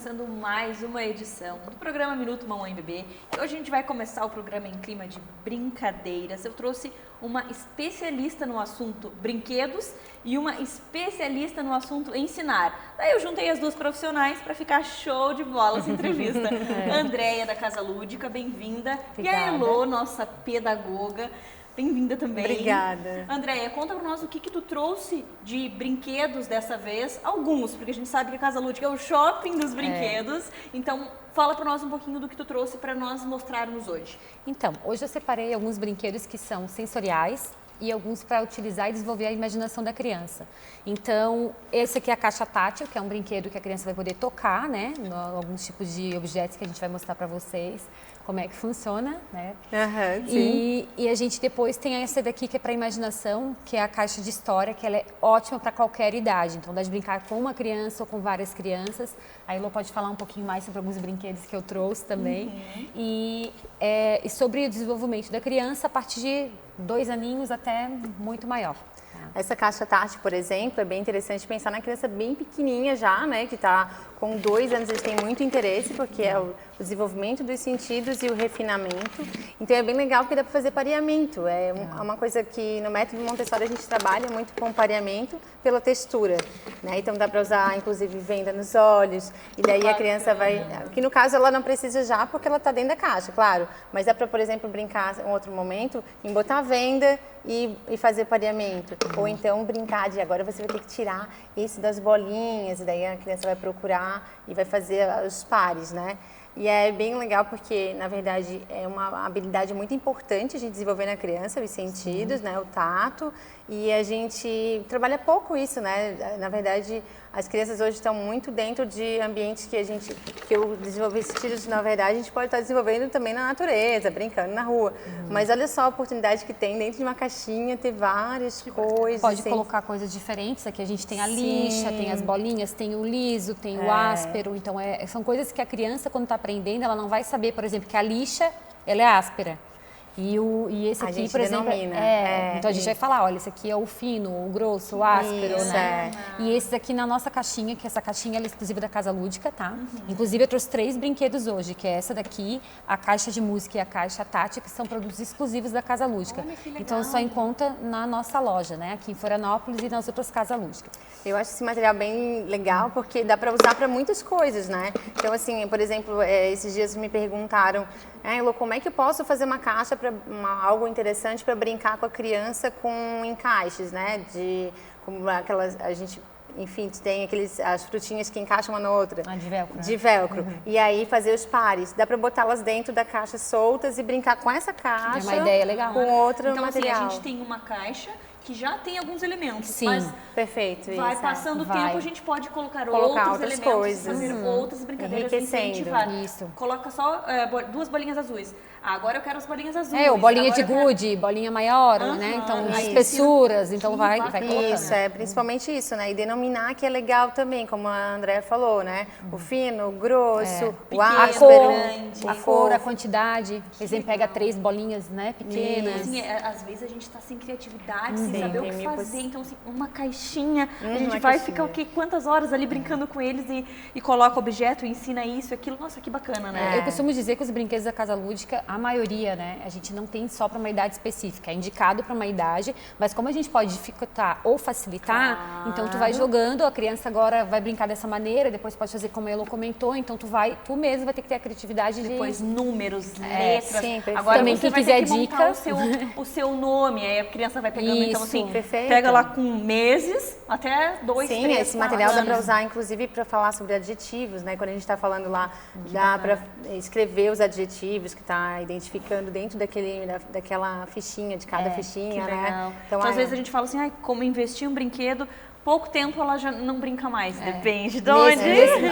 começando mais uma edição do programa Minuto Mamãe Bebê. E hoje a gente vai começar o programa em clima de brincadeiras. Eu trouxe uma especialista no assunto brinquedos e uma especialista no assunto ensinar. Daí eu juntei as duas profissionais para ficar show de bola essa entrevista. Andréia, da Casa Lúdica, bem-vinda. E a Elô, nossa pedagoga. Bem-vinda também. Obrigada. Andréia, conta pra nós o que tu trouxe de brinquedos dessa vez. Alguns, porque a gente sabe que a Casa Lúdica é o shopping dos brinquedos. Então, fala pra nós um pouquinho do que tu trouxe para nós mostrarmos hoje. Então, hoje eu separei alguns brinquedos que são sensoriais e alguns para utilizar e desenvolver a imaginação da criança. Então, esse aqui é a caixa tátil, que é um brinquedo que a criança vai poder tocar, né? Alguns tipos de objetos que a gente vai mostrar para vocês como é que funciona, né? Sim. E a gente depois tem essa daqui que é para imaginação, que é a caixa de história, que ela é ótima para qualquer idade. Então, dá de brincar com uma criança ou com várias crianças. A Elô pode falar um pouquinho mais sobre alguns brinquedos que eu trouxe também. E sobre o desenvolvimento da criança a partir de 2 aninhos até muito maior. Essa caixa tátil, por exemplo, é bem interessante pensar na criança bem pequenininha já, né? Que está com 2 anos, eles têm muito interesse, porque é o desenvolvimento dos sentidos e o refinamento. Então é bem legal porque dá para fazer pareamento. É uma coisa que no método Montessori a gente trabalha muito com pareamento pela textura, né? Então dá para usar, inclusive, venda nos olhos. E daí a criança vai... Que no caso ela não precisa já, porque ela está dentro da caixa, claro. Mas dá para, por exemplo, brincar em outro momento, em botar a venda e fazer pareamento. Ou então brincar de agora você vai ter que tirar esse das bolinhas, e daí a criança vai procurar e vai fazer os pares, né? E é bem legal porque, na verdade, é uma habilidade muito importante a gente desenvolver na criança, os sentidos, né? O tato. E a gente trabalha pouco isso, né? Na verdade, as crianças hoje estão muito dentro de ambientes que eu desenvolvi sentidos, na verdade, a gente pode estar desenvolvendo também na natureza, brincando na rua. Mas olha só a oportunidade que tem dentro de uma caixinha ter várias coisas. Pode colocar coisas diferentes. Aqui a gente tem a lixa, tem as bolinhas, tem o liso, tem o áspero. Então, são coisas que a criança, quando está aprendendo, ela não vai saber, por exemplo, que a lixa, ela é áspera. E esse aqui, por exemplo, então a gente vai falar, olha, esse aqui é o fino, o grosso, o áspero, né? E esse aqui na nossa caixinha, que essa caixinha ela é exclusiva da Casa Lúdica, tá? Inclusive eu trouxe 3 brinquedos hoje, que é essa daqui, a caixa de música e a caixa tátil, que são produtos exclusivos da Casa Lúdica. Então só encontra na nossa loja, né? Aqui em Florianópolis e nas outras Casas Lúdicas. Eu acho esse material bem legal, porque dá para usar para muitas coisas, né? Então, assim, por exemplo, esses dias me perguntaram, Elô, como é que eu posso fazer uma caixa para algo interessante para brincar com a criança com encaixes, né? Como aquelas, a gente, enfim, tem as frutinhas que encaixam uma na outra. De velcro. De velcro. E aí fazer os pares. Dá para botá-las dentro da caixa soltas e brincar com essa caixa. É uma ideia legal. Com outro então, material. Assim, a gente tem uma caixa que já tem alguns elementos, Sim, mas perfeito, vai isso, passando o tempo, a gente pode colocar outras elementos, coisas, fazer outras brincadeiras, incentivar. Isso. Coloca só 2 bolinhas azuis. Agora eu quero as bolinhas azuis. Ou bolinha de gude, bolinha maior, né? Então, as espessuras, então vai colocando. Isso, principalmente isso, né? E denominar que é legal também, como a Andréia falou, né? O fino, o grosso, o áspero, a cor, a quantidade. Por exemplo, pega 3 bolinhas, né? Pequenas. Sim, às vezes a gente tá sem criatividade, sem saber o que fazer. Então, assim, uma caixinha, a gente vai ficar quantas horas ali brincando com eles e coloca objeto, ensina isso, aquilo. Nossa, que bacana, né? Eu costumo dizer que os brinquedos da Casa Lúdica, a maioria, né? A gente não tem só para uma idade específica, é indicado para uma idade, mas como a gente pode dificultar ou facilitar, então tu vai jogando, a criança agora vai brincar dessa maneira, depois pode fazer como a Elô comentou, então tu mesmo vai ter que ter a criatividade depois números, letras. Sim, agora também você quem vai quiser ter que montar dica, o seu nome, aí a criança vai pegando, então assim, perfeito. pega lá com meses até 2, 3, 4 esse material anos. dá para usar, inclusive, para falar sobre adjetivos, né? Quando a gente está falando lá, dá para escrever os adjetivos que está identificando dentro daquela fichinha, de cada fichinha, né? Então, às vezes a gente fala assim, como investir um brinquedo, pouco tempo ela já não brinca mais, depende de onde.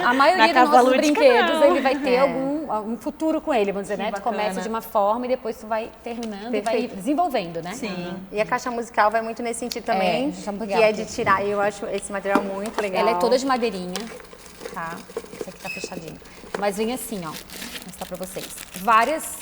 A maioria dos nossos brinquedos, não. ele vai ter algum futuro com ele, vamos dizer, né? Tu começa de uma forma e depois tu vai terminando e vai desenvolvendo, né? Sim. E a caixa musical vai muito nesse sentido também, que é de tirar. Eu acho esse material muito legal. Ela é toda de madeirinha, tá? Esse aqui tá fechadinho. Mas vem assim, ó, vou mostrar pra vocês. Várias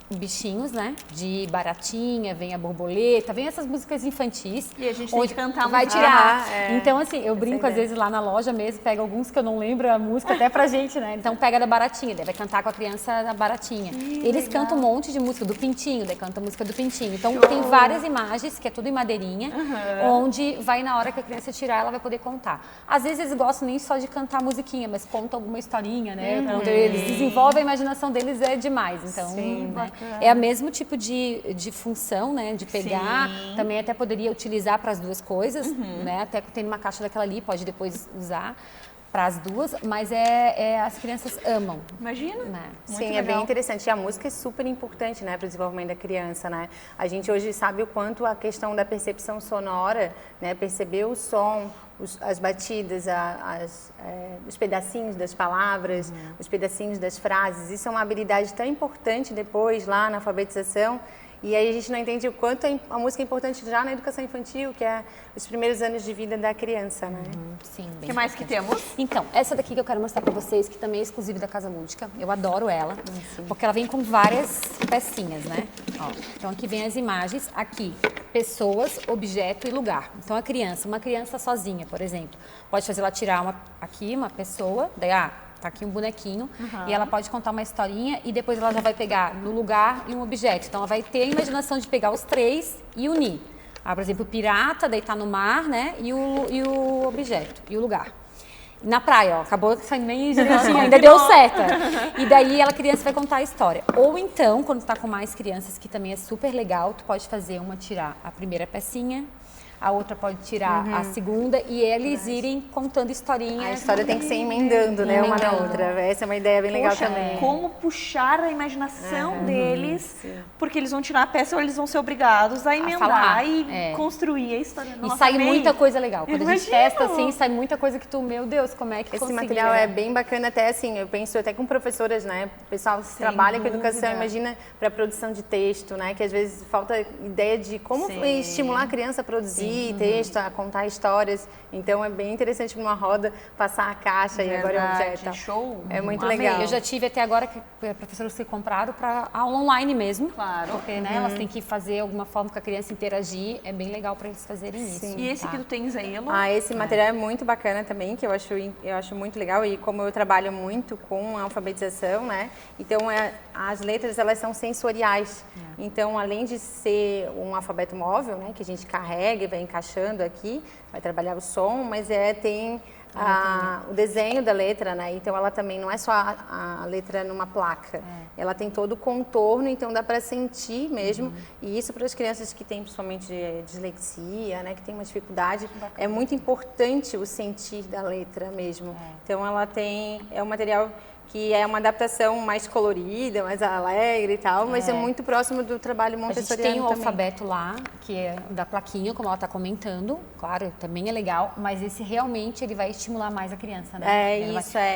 bichinhos, né? De baratinha, vem a borboleta, vem essas músicas infantis. E a gente tem que cantar vai tirar. é. Então, assim, eu brinco às vezes lá na loja mesmo, pego alguns que eu não lembro a música até pra gente, né? Então pega da baratinha, daí vai cantar com a criança da baratinha. Eles cantam um monte de música do pintinho, daí canta a música do pintinho. Então tem várias imagens, que é tudo em madeirinha, onde vai na hora que a criança tirar, ela vai poder contar. Às vezes eles gostam nem só de cantar musiquinha, mas contam alguma historinha, né? Quando eles desenvolvem a imaginação deles, é demais. Então, né? É o mesmo tipo de função, né? De pegar, também até poderia utilizar para as duas coisas, né? Até tem uma caixa daquela ali, pode depois usar para as duas, mas as crianças amam. Imagina. Né? Sim, é bem interessante. E a música é super importante, né, para o desenvolvimento da criança, né? A gente hoje sabe o quanto a questão da percepção sonora, né, perceber o som, as batidas, os pedacinhos das palavras, os pedacinhos das frases. Isso é uma habilidade tão importante depois, lá na alfabetização. E aí a gente não entende o quanto a música é importante já na educação infantil, que é os primeiros anos de vida da criança, né? Sim, O que mais que temos? Então, essa daqui que eu quero mostrar pra vocês, que também é exclusiva da Casa Lúdica. Eu adoro ela, porque ela vem com várias pecinhas, né? Ó, então aqui vem as imagens, aqui, pessoas, objeto e lugar. Então a criança, uma criança sozinha, por exemplo, pode fazer ela tirar uma pessoa, daí tá aqui um bonequinho, e ela pode contar uma historinha e depois ela já vai pegar no lugar e um objeto. Então ela vai ter a imaginação de pegar os três e unir. Por exemplo, o pirata, daí tá no mar, né? E o objeto, e o lugar. Na praia, ó, acabou saindo nem direitinho, ainda deu certo. E daí a criança vai contar a história. Ou então, quando tá com mais crianças, que também é super legal, tu pode fazer tirar a primeira pecinha, a outra pode tirar a segunda e eles irem contando historinhas. A história tem que ser emendando, né, uma na outra. Essa é uma ideia bem legal também. Como puxar a imaginação deles, porque eles vão tirar a peça ou eles vão ser obrigados a emendar e construir a história. Nossa, e sai muita coisa legal. Quando a gente testa assim, sai muita coisa que meu Deus, como é que esse material é bem bacana, até assim, eu penso até com professoras, né, o pessoal que trabalha com educação, imagina para produção de texto, né, que às vezes falta ideia de como estimular a criança a produzir texto, a contar histórias. Então é bem interessante numa roda passar a caixa e agora o objeto. Show. É muito legal. Eu já tive até agora que professores que compraram para aula online mesmo. Claro. Porque né, elas têm que fazer alguma forma com a criança interagir. É bem legal para eles fazerem isso. E esse que tu tens aí, Elo? Esse material é muito bacana também, que eu acho muito legal. E como eu trabalho muito com a alfabetização, né? Então as letras elas são sensoriais. Então além de ser um alfabeto móvel, né, que a gente carrega e vai encaixando aqui, vai trabalhar o som, mas tem o desenho da letra, né? Então ela também não é só a letra numa placa, ela tem todo o contorno, então dá para sentir mesmo. E isso para as crianças que têm principalmente dislexia, né, que tem uma dificuldade, é muito importante o sentir da letra mesmo. Então ela é um material que é uma adaptação mais colorida, mais alegre e tal, mas é muito próximo do trabalho montessoriano também. A gente tem o alfabeto lá, que é da plaquinha, como ela está comentando, claro, também é legal, mas esse realmente ele vai estimular mais a criança, né?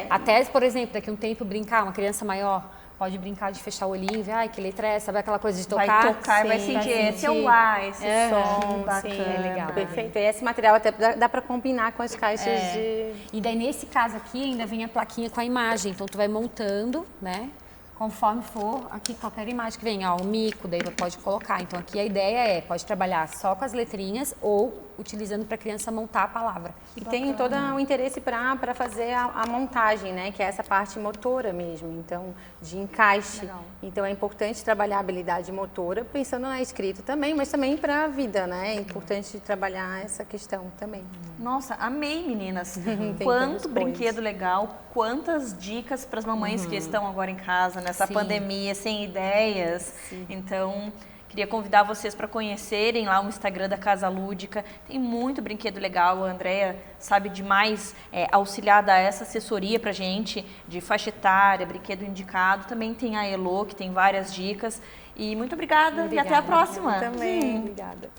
Até, por exemplo, daqui a um tempo brincar, uma criança maior pode brincar de fechar o olhinho e ver, que letra é essa? Sabe aquela coisa de tocar? Vai tocar e vai sentir. Esse é o lá, esse som, bacana. Sim, é legal. Perfeito. E esse material até dá para combinar com as caixas de... E daí, nesse caso aqui, ainda vem a plaquinha com a imagem. Então, tu vai montando, né? Conforme for, aqui qualquer imagem que venha, o mico, daí pode colocar. Então, aqui a ideia pode trabalhar só com as letrinhas ou utilizando para a criança montar a palavra. E tem todo o interesse para fazer a montagem, né? Que é essa parte motora mesmo, então, de encaixe. Legal. Então, é importante trabalhar a habilidade motora, pensando na escrita também, mas também para a vida, né? É importante trabalhar essa questão também. Nossa, amei, meninas. Quanto brinquedo legal, quantas dicas para as mamães que estão agora em casa, nessa pandemia, sem ideias. Então, queria convidar vocês para conhecerem lá o Instagram da Casa Lúdica. Tem muito brinquedo legal. A Andrea sabe demais auxiliar, dar essa assessoria para gente de faixa etária, brinquedo indicado. Também tem a Elo, que tem várias dicas. E muito obrigada e até a próxima. Também, obrigada.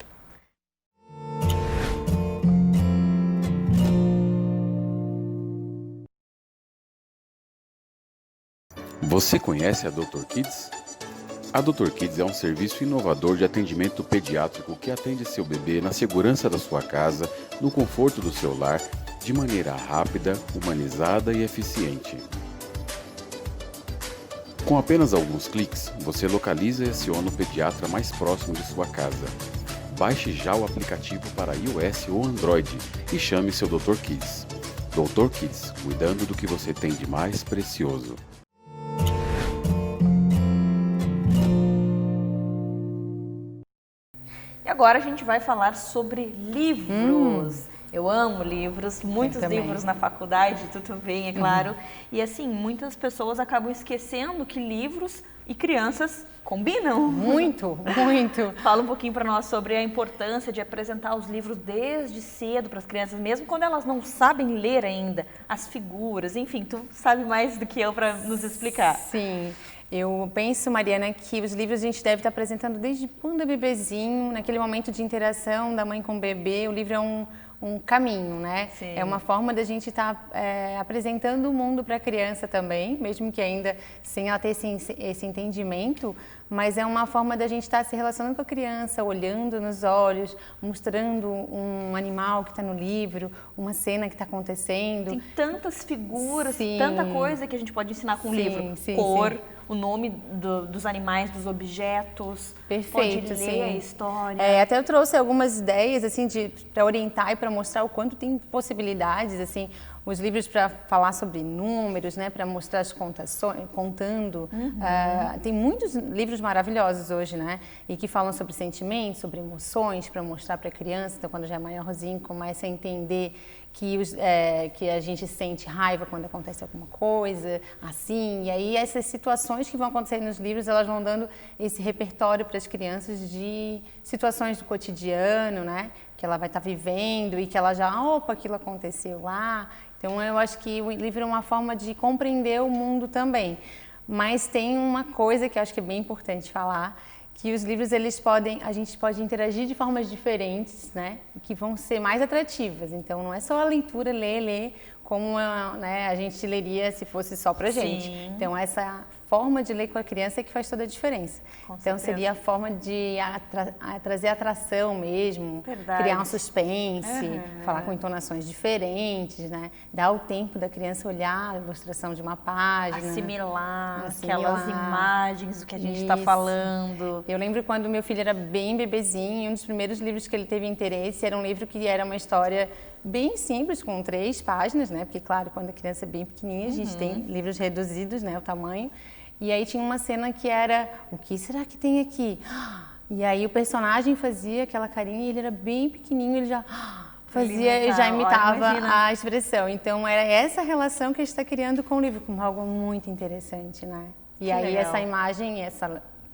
Você conhece a Dr. Kids? A Dr. Kids é um serviço inovador de atendimento pediátrico que atende seu bebê na segurança da sua casa, no conforto do seu lar, de maneira rápida, humanizada e eficiente. Com apenas alguns cliques, você localiza e aciona o pediatra mais próximo de sua casa. Baixe já o aplicativo para iOS ou Android e chame seu Dr. Kids. Dr. Kids, cuidando do que você tem de mais precioso. E agora a gente vai falar sobre livros. Eu amo livros, muitos livros na faculdade, tudo bem, é claro. E assim, muitas pessoas acabam esquecendo que livros e crianças combinam. Muito, muito. Fala um pouquinho para nós sobre a importância de apresentar os livros desde cedo para as crianças, mesmo quando elas não sabem ler ainda, as figuras, enfim, tu sabe mais do que eu para nos explicar. Sim. Eu penso, Mariana, que os livros a gente deve estar apresentando desde quando é bebezinho, naquele momento de interação da mãe com o bebê. O livro é um caminho, né? Sim. É uma forma da gente estar apresentando o mundo para a criança também, mesmo que ainda sem ela ter esse entendimento, mas é uma forma da gente estar se relacionando com a criança, olhando nos olhos, mostrando um animal que está no livro, uma cena que está acontecendo. Tem tantas figuras, Sim. tanta coisa que a gente pode ensinar com o livro. Sim, Cor, sim. o nome dos animais, dos objetos. Perfeito, pode ler sim. a história. Até eu trouxe algumas ideias assim para orientar e para mostrar o quanto tem possibilidades, assim, os livros para falar sobre números, né, para mostrar as contações, contando. Tem muitos livros maravilhosos hoje, né, e que falam sobre sentimentos, sobre emoções, para mostrar para a criança. Então, quando já é maiorzinho, começa a entender que a gente sente raiva quando acontece alguma coisa, assim. E aí essas situações que vão acontecendo nos livros, elas vão dando esse repertório para as crianças de situações do cotidiano, né, que ela vai estar vivendo e que ela já, opa, aquilo aconteceu lá. Então, eu acho que o livro é uma forma de compreender o mundo também. Mas tem uma coisa que eu acho que é bem importante falar, que os livros, a gente pode interagir de formas diferentes, né? Que vão ser mais atrativas. Então, não é só a leitura, ler, como né, a gente leria se fosse só pra gente. Sim. Então, essa forma de ler com a criança é que faz toda a diferença. Com Então, certeza. seria a forma de trazer atração mesmo, Verdade. criar um suspense, falar com entonações diferentes, né? Dar o tempo da criança olhar a ilustração de uma página. Assimilar Assimilar. aquelas imagens do que a gente está Isso. falando. Eu lembro quando meu filho era bem bebezinho, um dos primeiros livros que ele teve interesse era um livro que era uma história bem simples, com 3 páginas, né? Porque, claro, quando a criança é bem pequenininha, a gente tem livros reduzidos, né? O tamanho. E aí tinha uma cena que era, o que será que tem aqui? E aí o personagem fazia aquela carinha e ele era bem pequenininho, ele já fazia e já imitava a expressão. Então, era essa relação que a gente está criando com o livro, como algo muito interessante, né? E Que aí legal. essa imagem,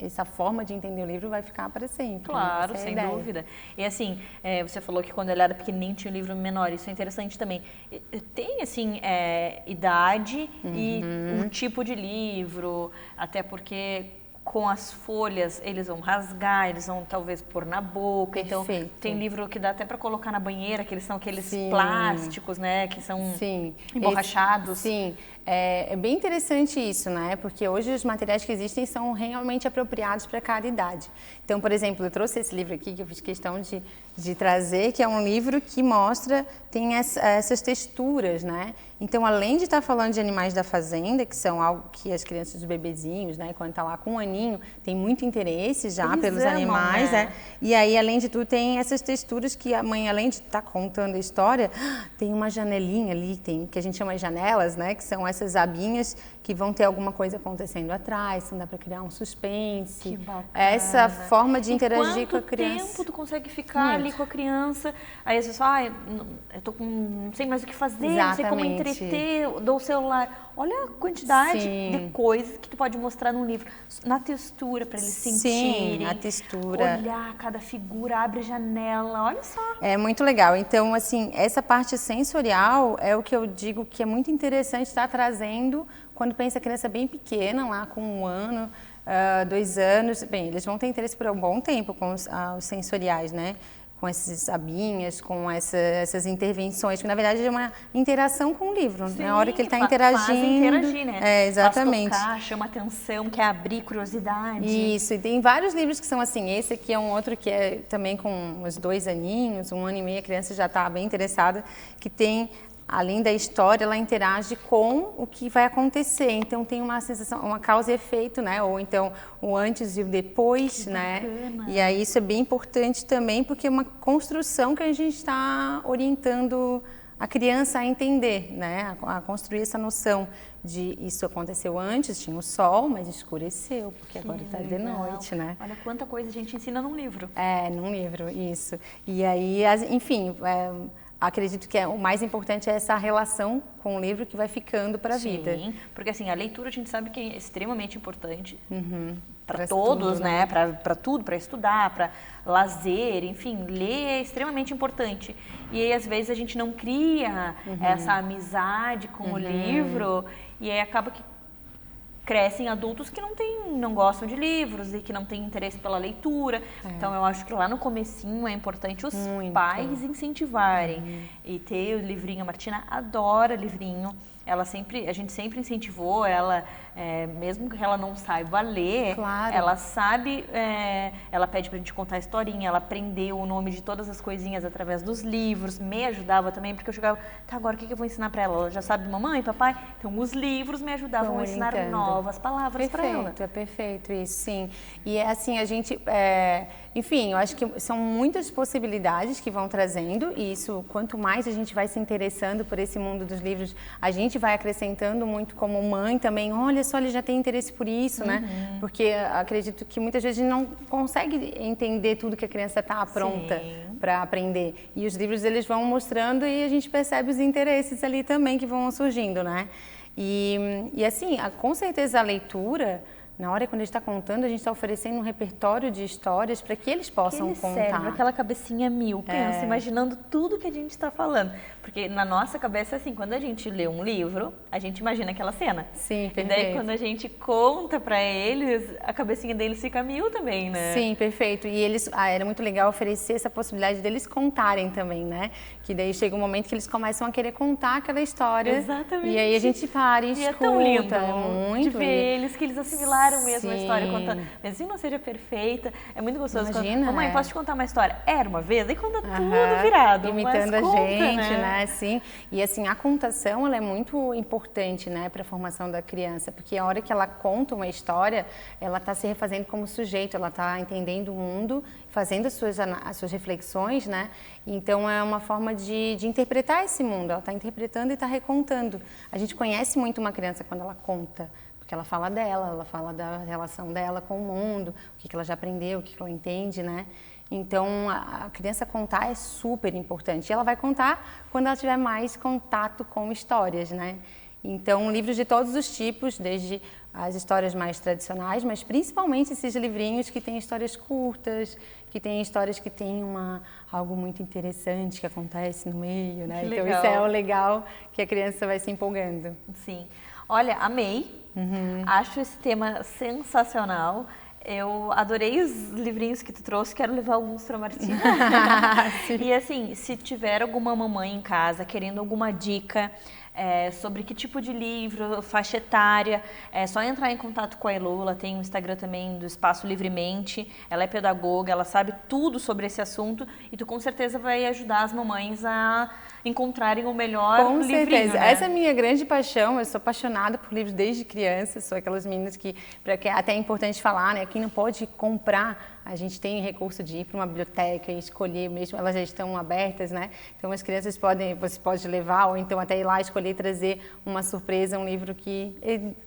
essa forma de entender o livro vai ficar para sempre. Claro, Essa é a sem ideia. dúvida. E assim, você falou que quando ele era pequenininho tinha um livro menor, isso é interessante também. Tem, assim, idade e um tipo de livro, até porque com as folhas eles vão rasgar, eles vão talvez pôr na boca. Então, Perfeito. tem livro que dá até para colocar na banheira, que eles são aqueles Sim. plásticos, né, que são Sim. emborrachados. Sim. É bem interessante isso, né? Porque hoje os materiais que existem são realmente apropriados para cada idade. Então, por exemplo, eu trouxe esse livro aqui que eu fiz questão de trazer, que é um livro que tem essas texturas, né? Então, além de estar falando de animais da fazenda, que são algo que as crianças, os bebezinhos, né, quando tá lá com 1 aninho, tem muito interesse já Eles pelos amam, animais, né? né? E aí, além de tudo, tem essas texturas que a mãe, além de estar contando a história, tem uma janelinha ali, que a gente chama de janelas, né? Que são essas abinhas que vão ter alguma coisa acontecendo atrás, então dá para criar um suspense. Que bacana. Essa forma de interagir com a Quanto criança. tempo tu consegue ficar ali com a criança? Aí as pessoas, eu tô com, não sei mais o que fazer, não sei como Exatamente. entreter, dou o celular. Olha a quantidade Sim. de coisas que tu pode mostrar num livro. Na textura, para eles sentirem. Sim, a textura. Olhar cada figura, abre janela, olha só. É muito legal. Então, assim, essa parte sensorial é o que eu digo que é muito interessante estar trazendo quando pensa a criança bem pequena, lá com 1 ano, 2 anos. Bem, eles vão ter interesse por um bom tempo com os sensoriais, né? Com essas abinhas, com essas intervenções, que na verdade é uma interação com o livro. Sim, Na hora que ele está faz interagindo. interagir, né? Exatamente. Faz tocar, chama atenção, quer abrir curiosidade. Isso, e tem vários livros que são assim. Esse aqui é um outro que é também com uns 2 aninhos, 1 ano e meio, a criança já está bem interessada, que tem além da história, ela interage com o que vai acontecer. Então tem uma sensação, uma causa e efeito, né? Ou então o antes e o depois, né? E aí isso é bem importante também, porque é uma construção que a gente está orientando a criança a entender, né? A construir essa noção de isso aconteceu antes, tinha o sol, mas escureceu, porque agora está de noite, né? Olha quanta coisa a gente ensina num livro. Num livro, isso. E aí, enfim, acredito que o mais importante é essa relação com o livro que vai ficando para a vida. Sim, porque assim, a leitura a gente sabe que é extremamente importante para Pra todos, tudo, né? Para tudo, para estudar, para lazer, enfim, ler é extremamente importante. E aí, às vezes, a gente não cria essa amizade com o livro e aí acaba que crescem adultos que não gostam de livros e que não têm interesse pela leitura. Então, eu acho que lá no comecinho é importante os pais incentivarem e ter o livrinho. A Martina adora livrinho. A gente sempre incentivou ela, mesmo que ela não saiba ler, ela sabe, ela pede pra gente contar a historinha, ela aprendeu o nome de todas as coisinhas através dos livros, me ajudava também, porque eu chegava, tá, agora o que eu vou ensinar pra ela? Ela já sabe mamãe, papai? Então os livros me ajudavam a ensinar novas palavras pra ela. É perfeito isso, sim. E assim, a gente, enfim, eu acho que são muitas possibilidades que vão trazendo e isso, quanto mais a gente vai se interessando por esse mundo dos livros, a gente vai acrescentando muito como mãe também, olha só, ele já tem interesse por isso, né? Porque acredito que muitas vezes a gente não consegue entender tudo que a criança está pronta para aprender. E os livros, eles vão mostrando e a gente percebe os interesses ali também que vão surgindo, né? E assim, com certeza a leitura, na hora quando a gente está contando, a gente está oferecendo um repertório de histórias para que eles possam contar. Serve aquela cabecinha mil, pensa, imaginando tudo que a gente está falando. Porque na nossa cabeça, assim, quando a gente lê um livro, a gente imagina aquela cena. Sim, perfeito. E daí, quando a gente conta para eles, a cabecinha deles fica mil também, né? Sim, perfeito. E eles, era muito legal oferecer essa possibilidade deles contarem também, né? Que daí chega um momento que eles começam a querer contar aquela história. Exatamente. E aí a gente para e escuta. É tão lindo muito de ver eles, que eles assimilaram mesmo a história, contando. Mesmo que não seja perfeita, é muito gostoso. Imagina, Mamãe, posso te contar uma história? Era uma vez, aí conta tudo virado. Imitando a conta, gente, né? Sim. E assim, a contação, ela é muito importante, né, para a formação da criança, porque a hora que ela conta uma história, ela está se refazendo como sujeito, ela está entendendo o mundo, fazendo as suas reflexões, né? Então é uma forma de interpretar esse mundo, ela está interpretando e está recontando. A gente conhece muito uma criança quando ela conta, porque ela fala dela, ela fala da relação dela com o mundo, o que ela já aprendeu, o que ela entende, né? Então, a criança contar é super importante. E ela vai contar quando ela tiver mais contato com histórias, né? Então, livros de todos os tipos, desde as histórias mais tradicionais, mas principalmente esses livrinhos que têm histórias curtas, que têm histórias que têm algo muito interessante que acontece no meio, né? Então, isso é o legal que a criança vai se empolgando. Sim. Olha, amei. Acho esse tema sensacional. Eu adorei os livrinhos que tu trouxe, quero levar alguns para a Martina. E assim, se tiver alguma mamãe em casa querendo alguma dica sobre que tipo de livro, faixa etária, é só entrar em contato com a Elo. Ela tem o Instagram também do Espaço Livremente, ela é pedagoga, ela sabe tudo sobre esse assunto e tu com certeza vai ajudar as mamães a encontrarem o melhor livrinho. Com certeza, né? Essa é a minha grande paixão, eu sou apaixonada por livros desde criança, sou aquelas meninas que até é importante falar, né, quem não pode comprar, a gente tem recurso de ir para uma biblioteca e escolher mesmo, elas já estão abertas, né? Então as crianças você pode levar ou então até ir lá escolher e trazer uma surpresa, um livro que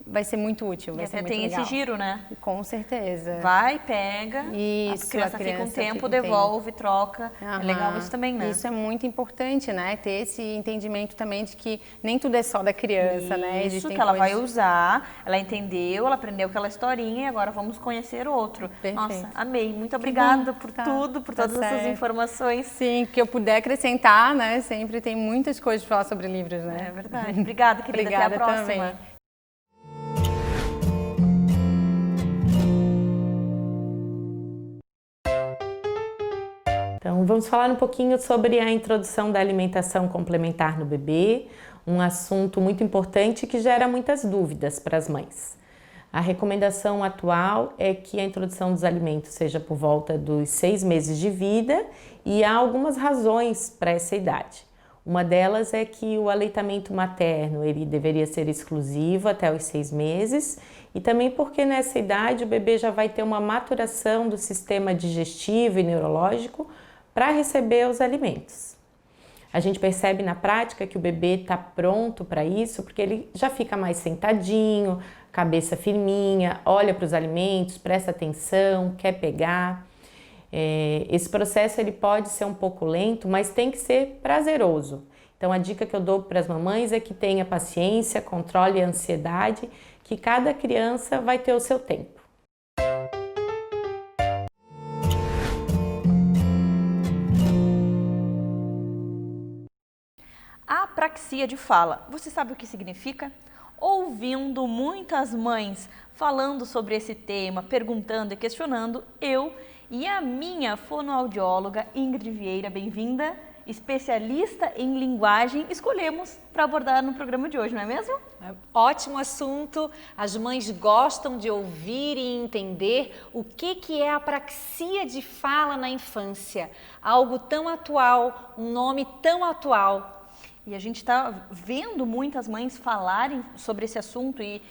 vai ser muito útil, vai ser muito legal. Tem esse giro, né? Com certeza. Vai, pega, isso, a criança fica um tempo, devolve, troca. É legal isso também, né? Isso é muito importante, né? Ter esse entendimento também de que nem tudo é só da criança, né? Isso, que ela vai usar, ela entendeu, ela aprendeu aquela historinha e agora vamos conhecer outro. Perfeito. Nossa, amei. Muito obrigada por tudo, por todas essas informações. Sim, que eu puder acrescentar, né? Sempre tem muitas coisas para falar sobre livros, né? É verdade. Obrigada, querida. Obrigada, até a próxima. Também. Então, vamos falar um pouquinho sobre a introdução da alimentação complementar no bebê, um assunto muito importante que gera muitas dúvidas para as mães. A recomendação atual é que a introdução dos alimentos seja por volta dos 6 meses de vida e há algumas razões para essa idade. Uma delas é que o aleitamento materno ele deveria ser exclusivo até os 6 meses e também porque nessa idade o bebê já vai ter uma maturação do sistema digestivo e neurológico para receber os alimentos. A gente percebe na prática que o bebê está pronto para isso porque ele já fica mais sentadinho, cabeça firminha, olha para os alimentos, presta atenção, quer pegar. Esse processo ele pode ser um pouco lento, mas tem que ser prazeroso. Então a dica que eu dou para as mamães é que tenha paciência, controle a ansiedade, que cada criança vai ter o seu tempo. A apraxia de fala, você sabe o que significa? Ouvindo muitas mães falando sobre esse tema, perguntando e questionando, eu e a minha fonoaudióloga Ingrid Vieira, bem-vinda, especialista em linguagem, escolhemos para abordar no programa de hoje, não é mesmo? Ótimo assunto, as mães gostam de ouvir e entender o que é a apraxia de fala na infância, algo tão atual, um nome tão atual. E a gente está vendo muitas mães falarem sobre esse assunto e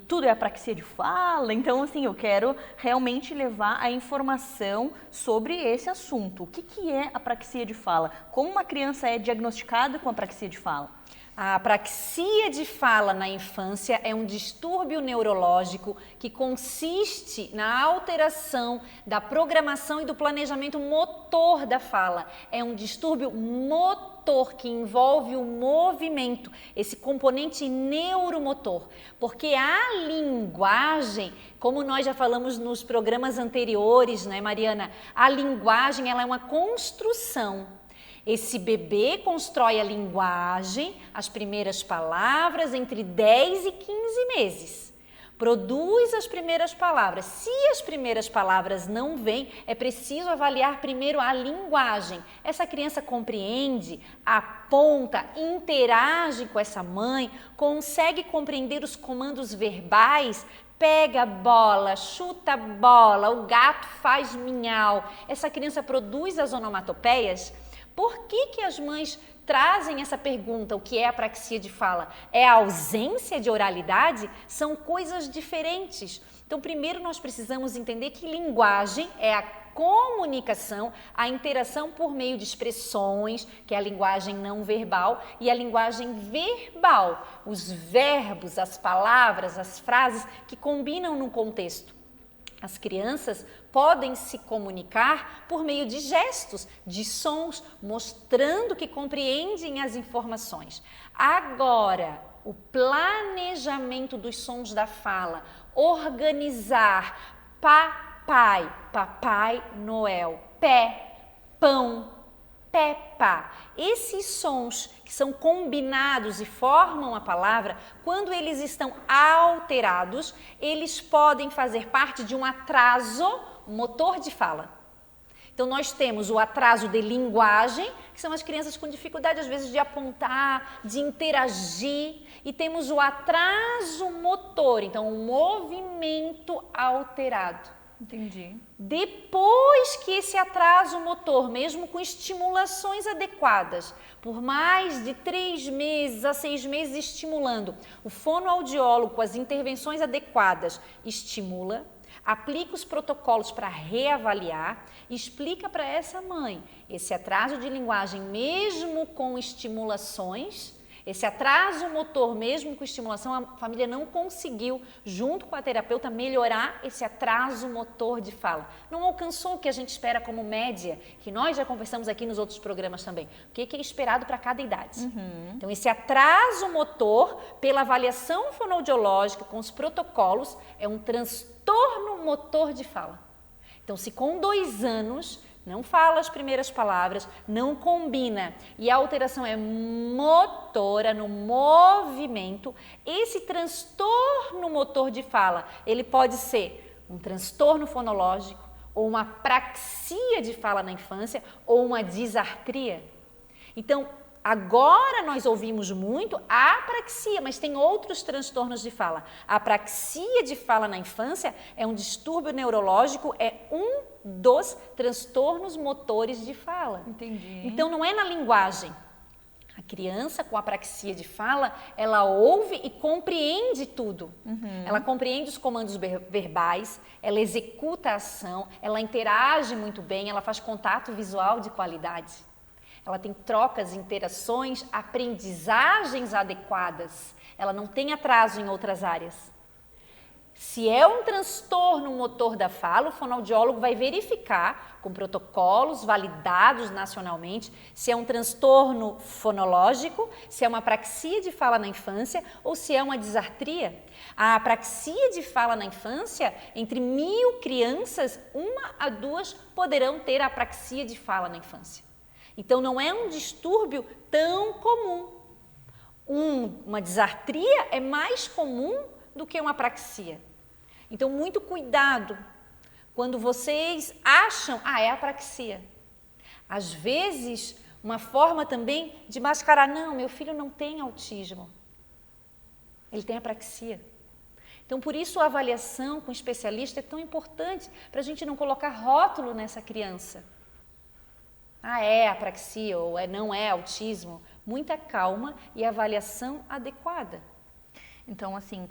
tudo é apraxia de fala, então assim, eu quero realmente levar a informação sobre esse assunto. O que é apraxia de fala? Como uma criança é diagnosticada com apraxia de fala? A apraxia de fala na infância é um distúrbio neurológico que consiste na alteração da programação e do planejamento motor da fala. É um distúrbio motor que envolve o movimento, esse componente neuromotor, porque a linguagem, como nós já falamos nos programas anteriores, né, Mariana? A linguagem ela é uma construção. Esse bebê constrói a linguagem, as primeiras palavras entre 10 e 15 meses. Produz as primeiras palavras. Se as primeiras palavras não vêm, é preciso avaliar primeiro a linguagem. Essa criança compreende, aponta, interage com essa mãe, consegue compreender os comandos verbais, pega bola, chuta bola, o gato faz minhau. Essa criança produz as onomatopeias. Por que as mães trazem essa pergunta, o que é apraxia de fala? É a ausência de oralidade? São coisas diferentes. Então, primeiro nós precisamos entender que linguagem é a comunicação, a interação por meio de expressões, que é a linguagem não verbal, e a linguagem verbal, os verbos, as palavras, as frases que combinam no contexto. As crianças podem se comunicar por meio de gestos, de sons, mostrando que compreendem as informações. Agora, o planejamento dos sons da fala, organizar papai, Papai Noel, pé, pão, Peppa. Esses sons que são combinados e formam a palavra, quando eles estão alterados, eles podem fazer parte de um atraso motor de fala. Então, nós temos o atraso de linguagem, que são as crianças com dificuldade, às vezes, de apontar, de interagir. E temos o atraso motor, então, o movimento alterado. Entendi. Depois que esse atraso motor, mesmo com estimulações adequadas, por mais de 3 meses a 6 meses estimulando, o fonoaudiólogo com as intervenções adequadas estimula, aplica os protocolos para reavaliar e explica para essa mãe esse atraso de linguagem mesmo com estimulações. Esse atraso motor, mesmo com estimulação, a família não conseguiu, junto com a terapeuta, melhorar esse atraso motor de fala. Não alcançou o que a gente espera como média, que nós já conversamos aqui nos outros programas também. O que é esperado para cada idade. Então, esse atraso motor, pela avaliação fonoaudiológica, com os protocolos, é um transtorno motor de fala. Então, se com 2 anos... não fala as primeiras palavras, não combina e a alteração é motora, no movimento, esse transtorno motor de fala, ele pode ser um transtorno fonológico, ou uma apraxia de fala na infância, ou uma disartria. Então, agora nós ouvimos muito a apraxia, mas tem outros transtornos de fala. A apraxia de fala na infância é um distúrbio neurológico, é um dos transtornos motores de fala. Entendi. Então, não é na linguagem. A criança com apraxia de fala, ela ouve e compreende tudo. Ela compreende os comandos verbais, ela executa a ação, ela interage muito bem, ela faz contato visual de qualidade. Ela tem trocas, interações, aprendizagens adequadas. Ela não tem atraso em outras áreas. Se é um transtorno motor da fala, o fonoaudiólogo vai verificar com protocolos validados nacionalmente se é um transtorno fonológico, se é uma apraxia de fala na infância ou se é uma disartria. A apraxia de fala na infância, entre 1000 crianças, 1 a 2 poderão ter apraxia de fala na infância. Então não é um distúrbio tão comum. Uma disartria é mais comum do que uma apraxia. Então, muito cuidado quando vocês acham, é apraxia. Às vezes, uma forma também de mascarar, não, meu filho não tem autismo, ele tem apraxia. Então, por isso a avaliação com especialista é tão importante para a gente não colocar rótulo nessa criança. É apraxia ou não é autismo. Muita calma e avaliação adequada. Então, assim,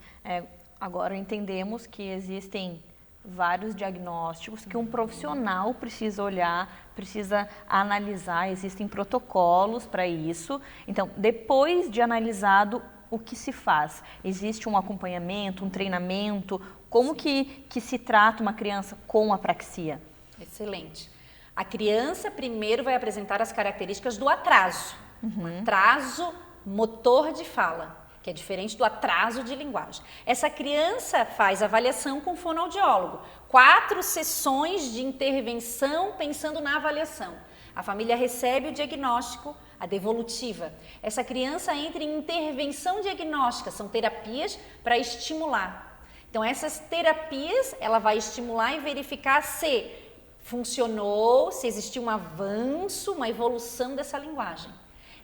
agora entendemos que existem vários diagnósticos que um profissional precisa olhar, precisa analisar, existem protocolos para isso. Então, depois de analisado, o que se faz? Existe um acompanhamento, um treinamento? Como que se trata uma criança com apraxia? Excelente. A criança primeiro vai apresentar as características do atraso. Um atraso motor de fala, que é diferente do atraso de linguagem. Essa criança faz avaliação com fonoaudiólogo. 4 sessões de intervenção pensando na avaliação. A família recebe o diagnóstico, a devolutiva. Essa criança entra em intervenção diagnóstica, são terapias para estimular. Então, essas terapias, ela vai estimular e verificar se funcionou, se existiu um avanço, uma evolução dessa linguagem.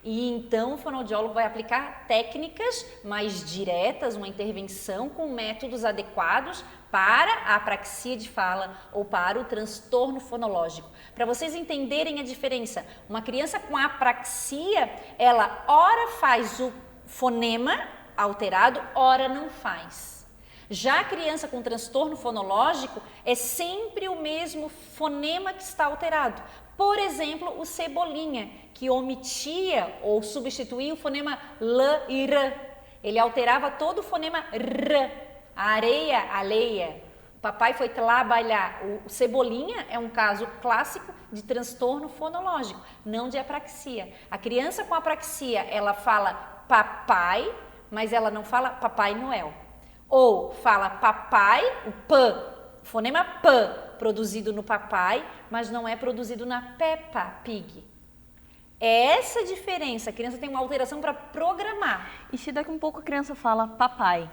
E então o fonoaudiólogo vai aplicar técnicas mais diretas, uma intervenção com métodos adequados para a apraxia de fala ou para o transtorno fonológico. Para vocês entenderem a diferença, uma criança com apraxia, ela ora faz o fonema alterado, ora não faz. Já a criança com transtorno fonológico é sempre o mesmo fonema que está alterado. Por exemplo, o Cebolinha, que omitia ou substituía o fonema L e R. Ele alterava todo o fonema R. A areia, aleia. O papai foi trabalhar. O Cebolinha é um caso clássico de transtorno fonológico, não de apraxia. A criança com apraxia, ela fala papai, mas ela não fala Papai Noel. Ou fala papai, o P, fonema P, produzido no papai, mas não é produzido na Peppa Pig. É essa diferença, a criança tem uma alteração para programar. E se daqui um pouco a criança fala papai,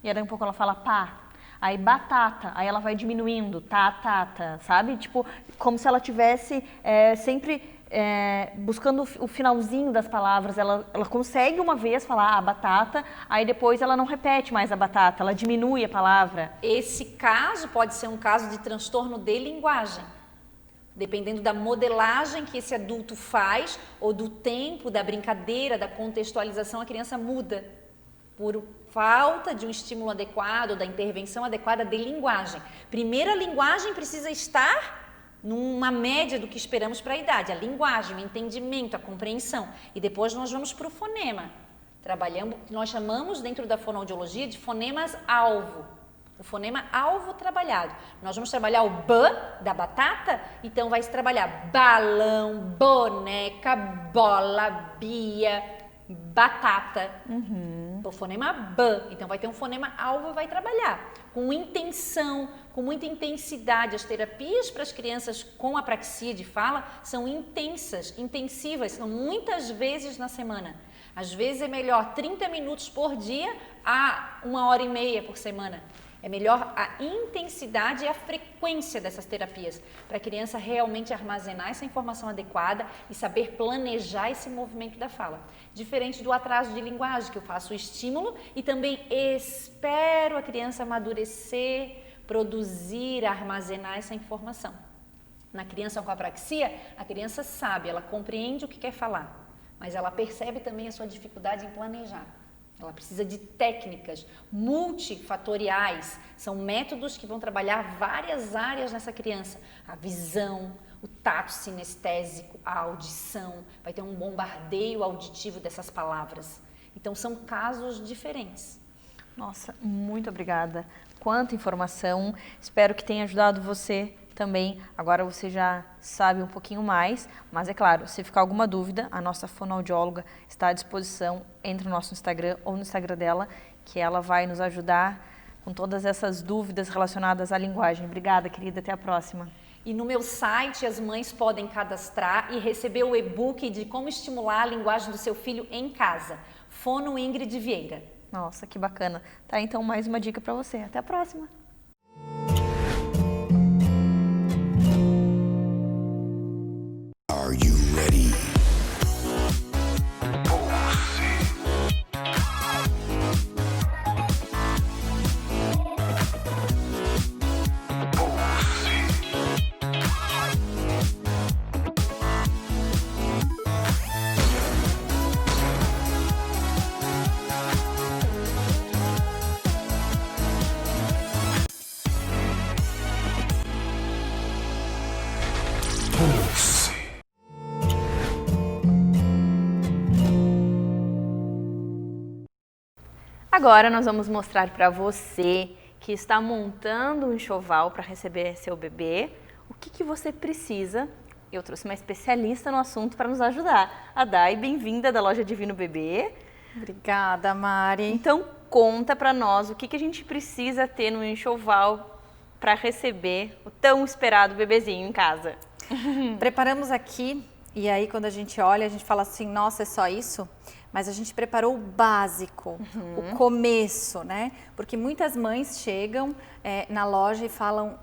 e daqui um pouco ela fala pá, aí batata, aí ela vai diminuindo, tata, sabe? Tipo, como se ela tivesse sempre buscando o finalzinho das palavras. Ela consegue uma vez falar batata, aí depois ela não repete mais a batata, ela diminui a palavra. Esse caso pode ser um caso de transtorno de linguagem. Dependendo da modelagem que esse adulto faz, ou do tempo, da brincadeira, da contextualização, a criança muda. Por falta de um estímulo adequado, da intervenção adequada de linguagem. Primeiro, a linguagem precisa estar numa média do que esperamos para a idade, a linguagem, o entendimento, a compreensão. E depois nós vamos para o fonema. Trabalhamos, nós chamamos dentro da fonoaudiologia de fonemas-alvo. O fonema alvo trabalhado. Nós vamos trabalhar o B da batata, então vai se trabalhar balão, boneca, bola, bia, batata. O fonema B. Então vai ter um fonema alvo e vai trabalhar com intenção, com muita intensidade. As terapias para as crianças com apraxia de fala são intensas, intensivas, são muitas vezes na semana. Às vezes é melhor 30 minutos por dia a 1h30 por semana. É melhor a intensidade e a frequência dessas terapias, para a criança realmente armazenar essa informação adequada e saber planejar esse movimento da fala. Diferente do atraso de linguagem, que eu faço o estímulo e também espero a criança amadurecer, produzir, armazenar essa informação. Na criança com apraxia, a criança sabe, ela compreende o que quer falar, mas ela percebe também a sua dificuldade em planejar. Ela precisa de técnicas multifatoriais, são métodos que vão trabalhar várias áreas nessa criança. A visão, o tato sinestésico, a audição, vai ter um bombardeio auditivo dessas palavras. Então são casos diferentes. Nossa, muito obrigada. Quanta informação. Espero que tenha ajudado você também. Agora você já sabe um pouquinho mais, mas é claro, se ficar alguma dúvida, a nossa fonoaudióloga está à disposição. Entre no nosso Instagram ou no Instagram dela, que ela vai nos ajudar com todas essas dúvidas relacionadas à linguagem. Obrigada, querida. Até a próxima. E no meu site as mães podem cadastrar e receber o e-book de como estimular a linguagem do seu filho em casa. Fono Ingrid Vieira. Nossa, que bacana. Tá, então mais uma dica para você. Até a próxima. Are you ready? Agora nós vamos mostrar para você que está montando um enxoval para receber seu bebê, o que você precisa. Eu trouxe uma especialista no assunto para nos ajudar. A Day, bem-vinda da loja Divino Bebê. Obrigada, Mari. Então conta para nós o que a gente precisa ter no enxoval para receber o tão esperado bebezinho em casa. Preparamos aqui, e aí quando a gente olha, a gente fala assim, nossa, é só isso? Mas a gente preparou o básico, o começo, né? Porque muitas mães chegam na loja e falam,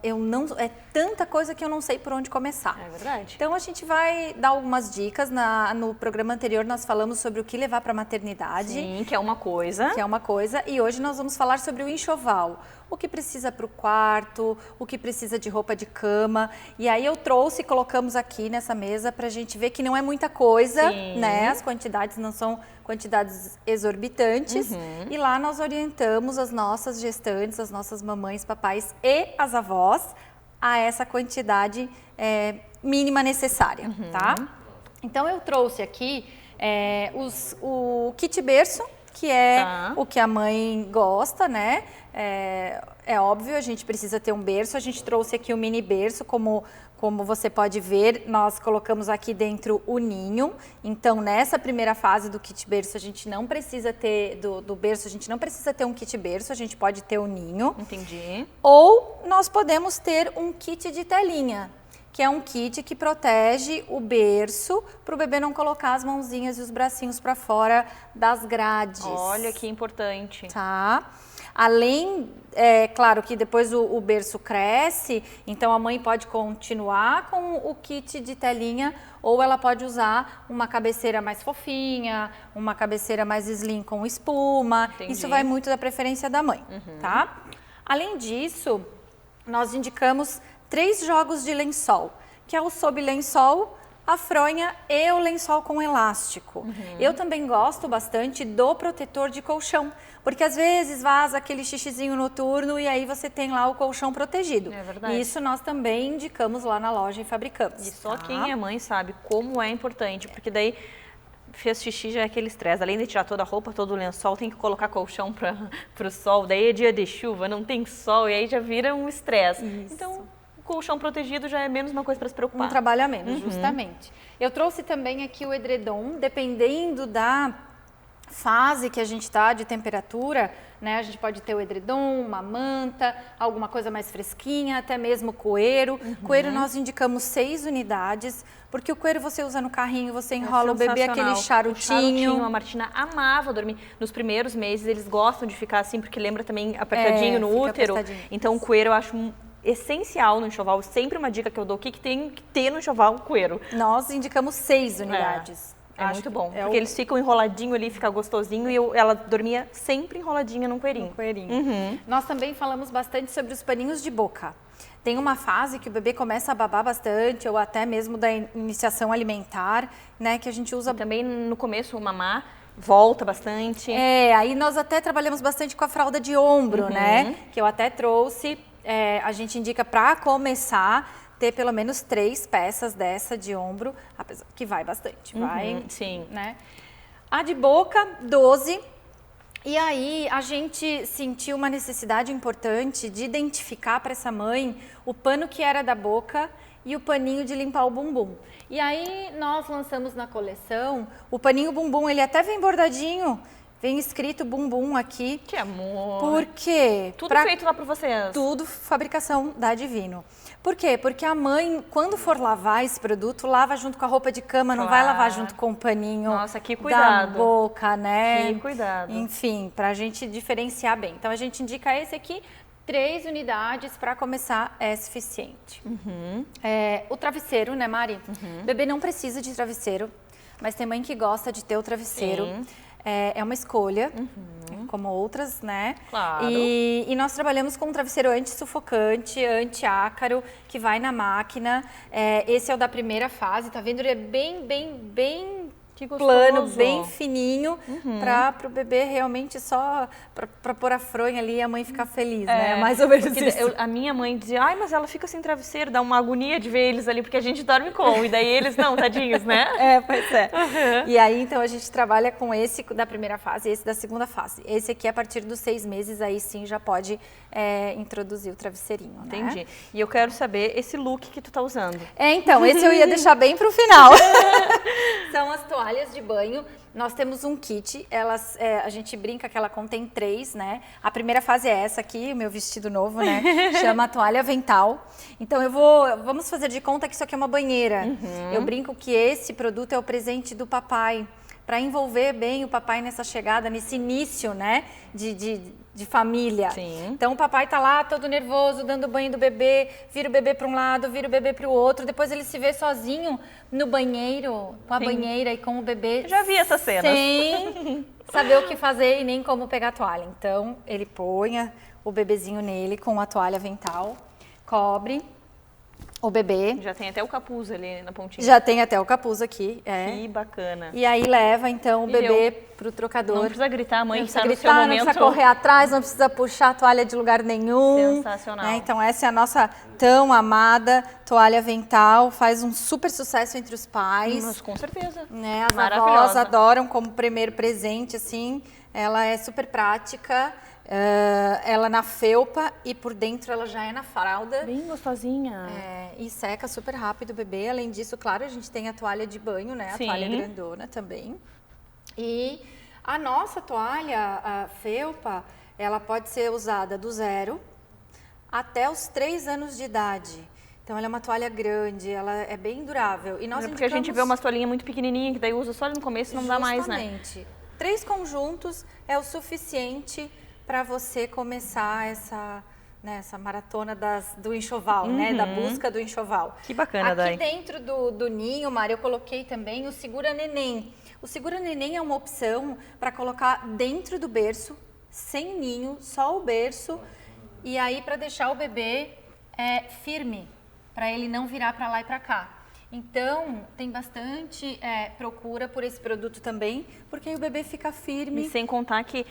é tanta coisa que eu não sei por onde começar. É verdade. Então a gente vai dar algumas dicas. No programa anterior nós falamos sobre o que levar para a maternidade. Sim, que é uma coisa. Que é uma coisa. E hoje nós vamos falar sobre o enxoval. O que precisa para o quarto, o que precisa de roupa de cama. E aí eu trouxe e colocamos aqui nessa mesa para a gente ver que não é muita coisa, né? As quantidades não são quantidades exorbitantes. E lá nós orientamos as nossas gestantes, as nossas mamães, papais e as avós a essa quantidade mínima necessária, tá? Então eu trouxe aqui o kit berço, que é o que a mãe gosta, né? É óbvio, a gente precisa ter um berço. A gente trouxe aqui o mini berço, como você pode ver, nós colocamos aqui dentro o ninho. Então, nessa primeira fase do kit berço, a gente não precisa ter, do berço, a gente não precisa ter um kit berço, a gente pode ter o ninho. Entendi. Ou nós podemos ter um kit de telinha, que é um kit que protege o berço para o bebê não colocar as mãozinhas e os bracinhos para fora das grades. Olha que importante. Tá? Além, claro que depois o berço cresce, então a mãe pode continuar com o kit de telinha ou ela pode usar uma cabeceira mais fofinha, uma cabeceira mais slim com espuma. Entendi. Isso vai muito da preferência da mãe, tá? Além disso, nós indicamos 3 jogos de lençol, que é o sob lençol, a fronha e o lençol com elástico. Eu também gosto bastante do protetor de colchão, porque às vezes vaza aquele xixizinho noturno e aí você tem lá o colchão protegido. É verdade. E isso nós também indicamos lá na loja e fabricamos. E só quem é mãe sabe como é importante, porque daí fez xixi já é aquele estresse. Além de tirar toda a roupa, todo o lençol, tem que colocar colchão para o sol. Daí é dia de chuva, não tem sol e aí já vira um estresse. Então, colchão protegido já é menos uma coisa para se preocupar. Um trabalho a menos, justamente. Eu trouxe também aqui o edredom, dependendo da fase que a gente está de temperatura, né? A gente pode ter o edredom, uma manta, alguma coisa mais fresquinha, até mesmo coeiro. Coeiro nós indicamos 6 unidades, porque o coeiro você usa no carrinho, você enrola o bebê, aquele charutinho. A Martina amava dormir. Nos primeiros meses eles gostam de ficar assim, porque lembra também apertadinho no útero. Então o coeiro eu acho essencial no enxoval, sempre uma dica que eu dou, o que tem que ter no enxoval? Coeiro. Nós indicamos 6 unidades. É muito bom, porque eles ficam enroladinho ali, fica gostosinho, e ela dormia sempre enroladinha num coeirinho. Nós também falamos bastante sobre os paninhos de boca. Tem uma fase que o bebê começa a babar bastante, ou até mesmo da iniciação alimentar, né? Que a gente usa... Também no começo o mamar volta bastante. Aí nós até trabalhamos bastante com a fralda de ombro, né? Que eu até trouxe. A gente indica para começar ter pelo menos 3 peças dessa de ombro, apesar que vai bastante, vai, sim. né? A de boca, 12. E aí a gente sentiu uma necessidade importante de identificar para essa mãe o pano que era da boca e o paninho de limpar o bumbum. E aí nós lançamos na coleção o paninho bumbum, ele até vem bordadinho, vem escrito bumbum aqui. Que amor! Por quê? Tudo feito lá por vocês. Tudo fabricação da Divino. Por quê? Porque a mãe, quando for lavar esse produto, lava junto com a roupa de cama, não vai lavar junto com o paninho. Nossa, que cuidado. Da boca, né? Que cuidado. Enfim, pra gente diferenciar bem. Então a gente indica esse aqui, 3 unidades para começar é suficiente. O travesseiro, né, Mari? Bebê não precisa de travesseiro, mas tem mãe que gosta de ter o travesseiro. Sim. É uma escolha, como outras, né? Claro. E nós trabalhamos com um travesseiro anti-sufocante, anti-ácaro, que vai na máquina. Esse é o da primeira fase, tá vendo? Ele é bem Que gostoso. plano, bem fininho, para o bebê realmente só para pôr a fronha ali e a mãe ficar feliz, né? Mais ou menos isso. A minha mãe dizia, ai, mas ela fica sem travesseiro, dá uma agonia de ver eles ali, porque a gente dorme com, e daí eles não, tadinhos, né? Pois é. E aí, então, a gente trabalha com esse da primeira fase e esse da segunda fase. Esse aqui, a partir dos 6 meses, aí sim já pode introduzir o travesseirinho, né? Entendi. E eu quero saber esse look que tu tá usando. Então, esse eu ia deixar bem pro final. São as toalhas de banho. Nós temos um kit, a gente brinca que ela contém 3, né? A primeira fase é essa aqui, o meu vestido novo, né? Chama toalha avental. Então vamos fazer de conta que isso aqui é uma banheira. Eu brinco que esse produto é o presente do papai, para envolver bem o papai nessa chegada, nesse início, né? De família. Sim. Então o papai tá lá todo nervoso, dando banho do bebê, vira o bebê para um lado, vira o bebê para o outro, depois ele se vê sozinho no banheiro, com a banheira e com o bebê. Eu já vi essas cenas. Sem saber o que fazer e nem como pegar a toalha. Então ele põe o bebezinho nele com a toalha avental, cobre o bebê. Já tem até o capuz ali na pontinha. Já tem até o capuz aqui, Que bacana. E aí leva, então, o bebê pro trocador. Não precisa gritar, a mãe Não que precisa tá no seu gritar, não momento. precisa correr atrás, não precisa puxar a toalha de lugar nenhum. Sensacional. Né? Então essa é a nossa tão amada toalha avental, faz um super sucesso entre os pais. Mas com certeza. Né? As avós Maravilhosa. adoram como primeiro presente, assim. Ela é super prática. Ela na felpa e por dentro ela já é na fralda. Bem gostosinha. E seca super rápido o bebê. Além disso, claro, a gente tem a toalha de banho, né? A Sim. toalha grandona também. E a nossa toalha, a felpa, ela pode ser usada do 0 até os 3 anos de idade. Então, ela é uma toalha grande, ela é bem durável. E nós Porque a gente vê uma toalhinha muito pequenininha, que daí usa só ali no começo e não dá mais, né? Justamente. 3 conjuntos é o suficiente para você começar essa maratona do enxoval, né? Da busca do enxoval. Que bacana, Aqui Dai. dentro do ninho, Mari, eu coloquei também o segura-neném. O segura-neném é uma opção para colocar dentro do berço, sem ninho, só o berço. E aí para deixar o bebê firme, para ele não virar para lá e para cá. Então, tem bastante procura por esse produto também, porque aí o bebê fica firme. E sem contar que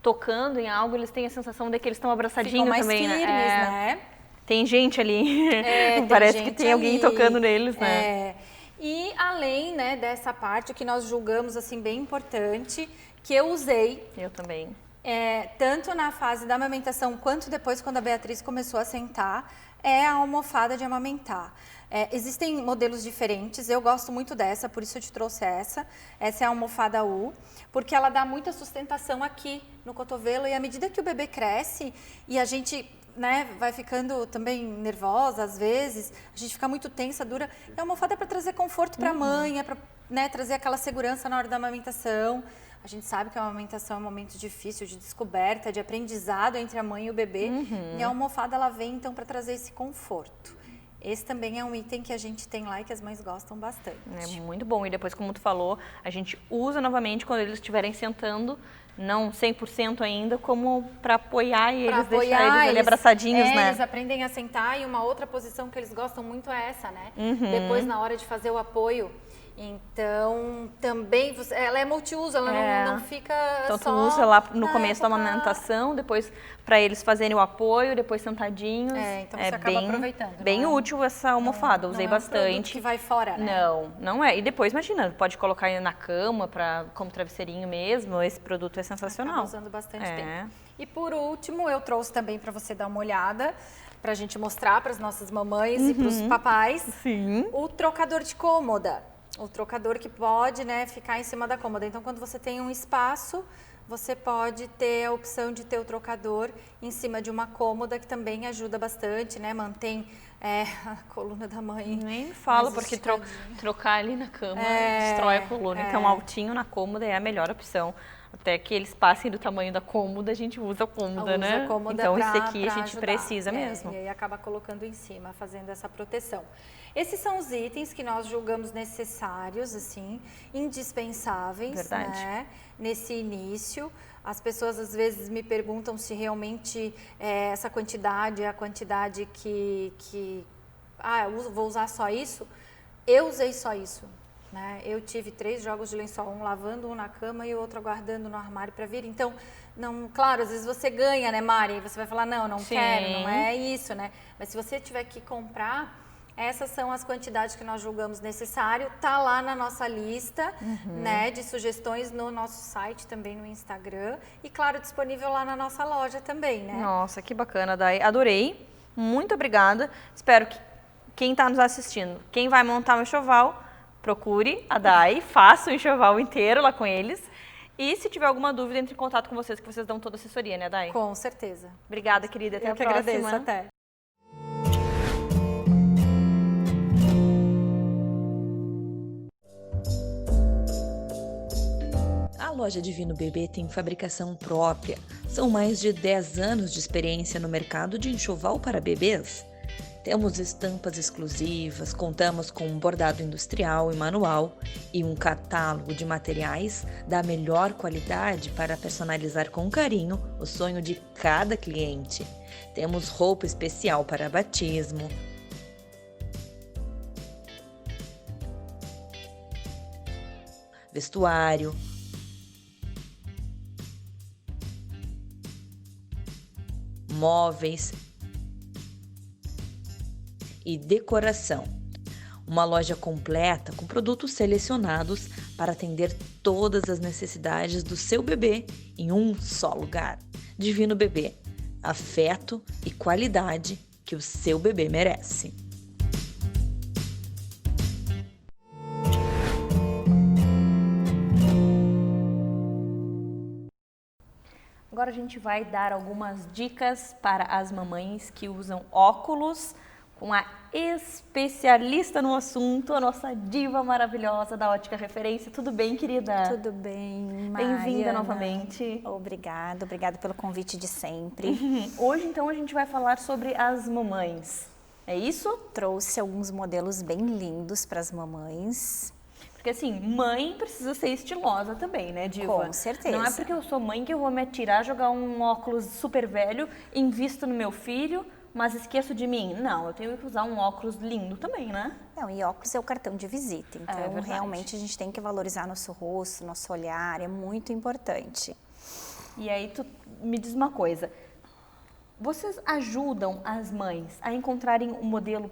tocando em algo, eles têm a sensação de que eles estão abraçadinhos Ficam mais também, firmes, né? Tem gente ali. Tem Parece que gente tem alguém ali. tocando neles, né? E além, né, dessa parte, o que nós julgamos assim bem importante, que eu usei Eu também. tanto na fase da amamentação quanto depois quando a Beatriz começou a sentar, é a almofada de amamentar. Existem modelos diferentes, eu gosto muito dessa, por isso eu te trouxe essa. Essa é a almofada U, porque ela dá muita sustentação aqui no cotovelo e à medida que o bebê cresce e a gente, né, vai ficando também nervosa às vezes, a gente fica muito tensa, dura, a almofada é para trazer conforto para a mãe, é para, né, trazer aquela segurança na hora da amamentação. A gente sabe que a amamentação é um momento difícil, de descoberta, de aprendizado entre a mãe e o bebê. E a almofada, ela vem, então, para trazer esse conforto. Esse também é um item que a gente tem lá e que as mães gostam bastante. É muito bom. E depois, como tu falou, a gente usa novamente quando eles estiverem sentando não 100% ainda, como para apoiar eles, Pra deixar apoiar, eles ali abraçadinhos, né? Eles aprendem a sentar, e uma outra posição que eles gostam muito é essa, né? Uhum. Depois, na hora de fazer o apoio. Então, também, ela é multiuso, ela não fica Então só... tu usa lá no começo da época- amamentação, depois para eles fazerem o apoio, depois sentadinhos. Então você acaba aproveitando. Bem não é? útil essa almofada, usei não é um produto bastante. que vai fora, né? Não é. E depois, imagina, pode colocar na cama como travesseirinho mesmo. Esse produto é sensacional. Acaba usando bastante tempo. E por último, eu trouxe também para você dar uma olhada, para a gente mostrar para as nossas mamães e para os papais, Sim. o trocador de cômoda. O trocador que pode, né, ficar em cima da cômoda. Então, quando você tem um espaço, você pode ter a opção de ter o trocador em cima de uma cômoda, que também ajuda bastante, né? Mantém a coluna da mãe. Nem falo, mais porque esticadinha. trocar ali na cama destrói a coluna. Então, altinho na cômoda é a melhor opção. Até que eles passem do tamanho da cômoda, a gente usa a cômoda, né? Usa a cômoda então, pra- esse aqui a pra gente ajudar. precisa mesmo. E aí acaba colocando em cima, fazendo essa proteção. Esses são os itens que nós julgamos necessários, assim, indispensáveis, Verdade. né? Nesse início. As pessoas às vezes me perguntam se realmente essa quantidade é a quantidade eu vou usar só isso. Eu usei só isso. Né? Eu tive 3 jogos de lençol, um lavando, um na cama e o outro aguardando no armário para vir. Então, claro, às vezes você ganha, né, Mari? Você vai falar, não Sim. quero, não é isso, né? Mas se você tiver que comprar, essas são as quantidades que nós julgamos necessário. Tá lá na nossa lista, né, de sugestões no nosso site, também no Instagram. E, claro, disponível lá na nossa loja também, né? Nossa, que bacana, Dai. Adorei. Muito obrigada. Espero que quem está nos assistindo, quem vai montar um enxoval, procure a Dai, faça o enxoval inteiro lá com eles. E se tiver alguma dúvida, entre em contato com vocês, que vocês dão toda a assessoria, né, Dai? Com certeza. Obrigada, querida. Até Eu a que próxima. agradeço. Até. A loja Divino Bebê tem fabricação própria. São mais de 10 anos de experiência no mercado de enxoval para bebês. Temos estampas exclusivas, contamos com um bordado industrial e manual e um catálogo de materiais da melhor qualidade para personalizar com carinho o sonho de cada cliente. Temos roupa especial para batismo, vestuário, móveis e decoração. Uma loja completa com produtos selecionados para atender todas as necessidades do seu bebê em um só lugar. Divino Bebê, afeto e qualidade que o seu bebê merece. Agora a gente vai dar algumas dicas para as mamães que usam óculos com a especialista no assunto, a nossa diva maravilhosa da Ótica Referência. Tudo bem, querida? Tudo bem, Bem-vinda Mariana. novamente. Obrigada pelo convite de sempre. Hoje, então, a gente vai falar sobre as mamães. É isso? Trouxe alguns modelos bem lindos para as mamães. Porque assim, mãe precisa ser estilosa também, né, diva? Com certeza. Não é porque eu sou mãe que eu vou me atirar, jogar um óculos super velho, invisto no meu filho, mas esqueço de mim. Não, eu tenho que usar um óculos lindo também, né? Não, e óculos é o cartão de visita. Então, verdade. realmente, a gente tem que valorizar nosso rosto, nosso olhar. É muito importante. E aí, tu me diz uma coisa. Vocês ajudam as mães a encontrarem um modelo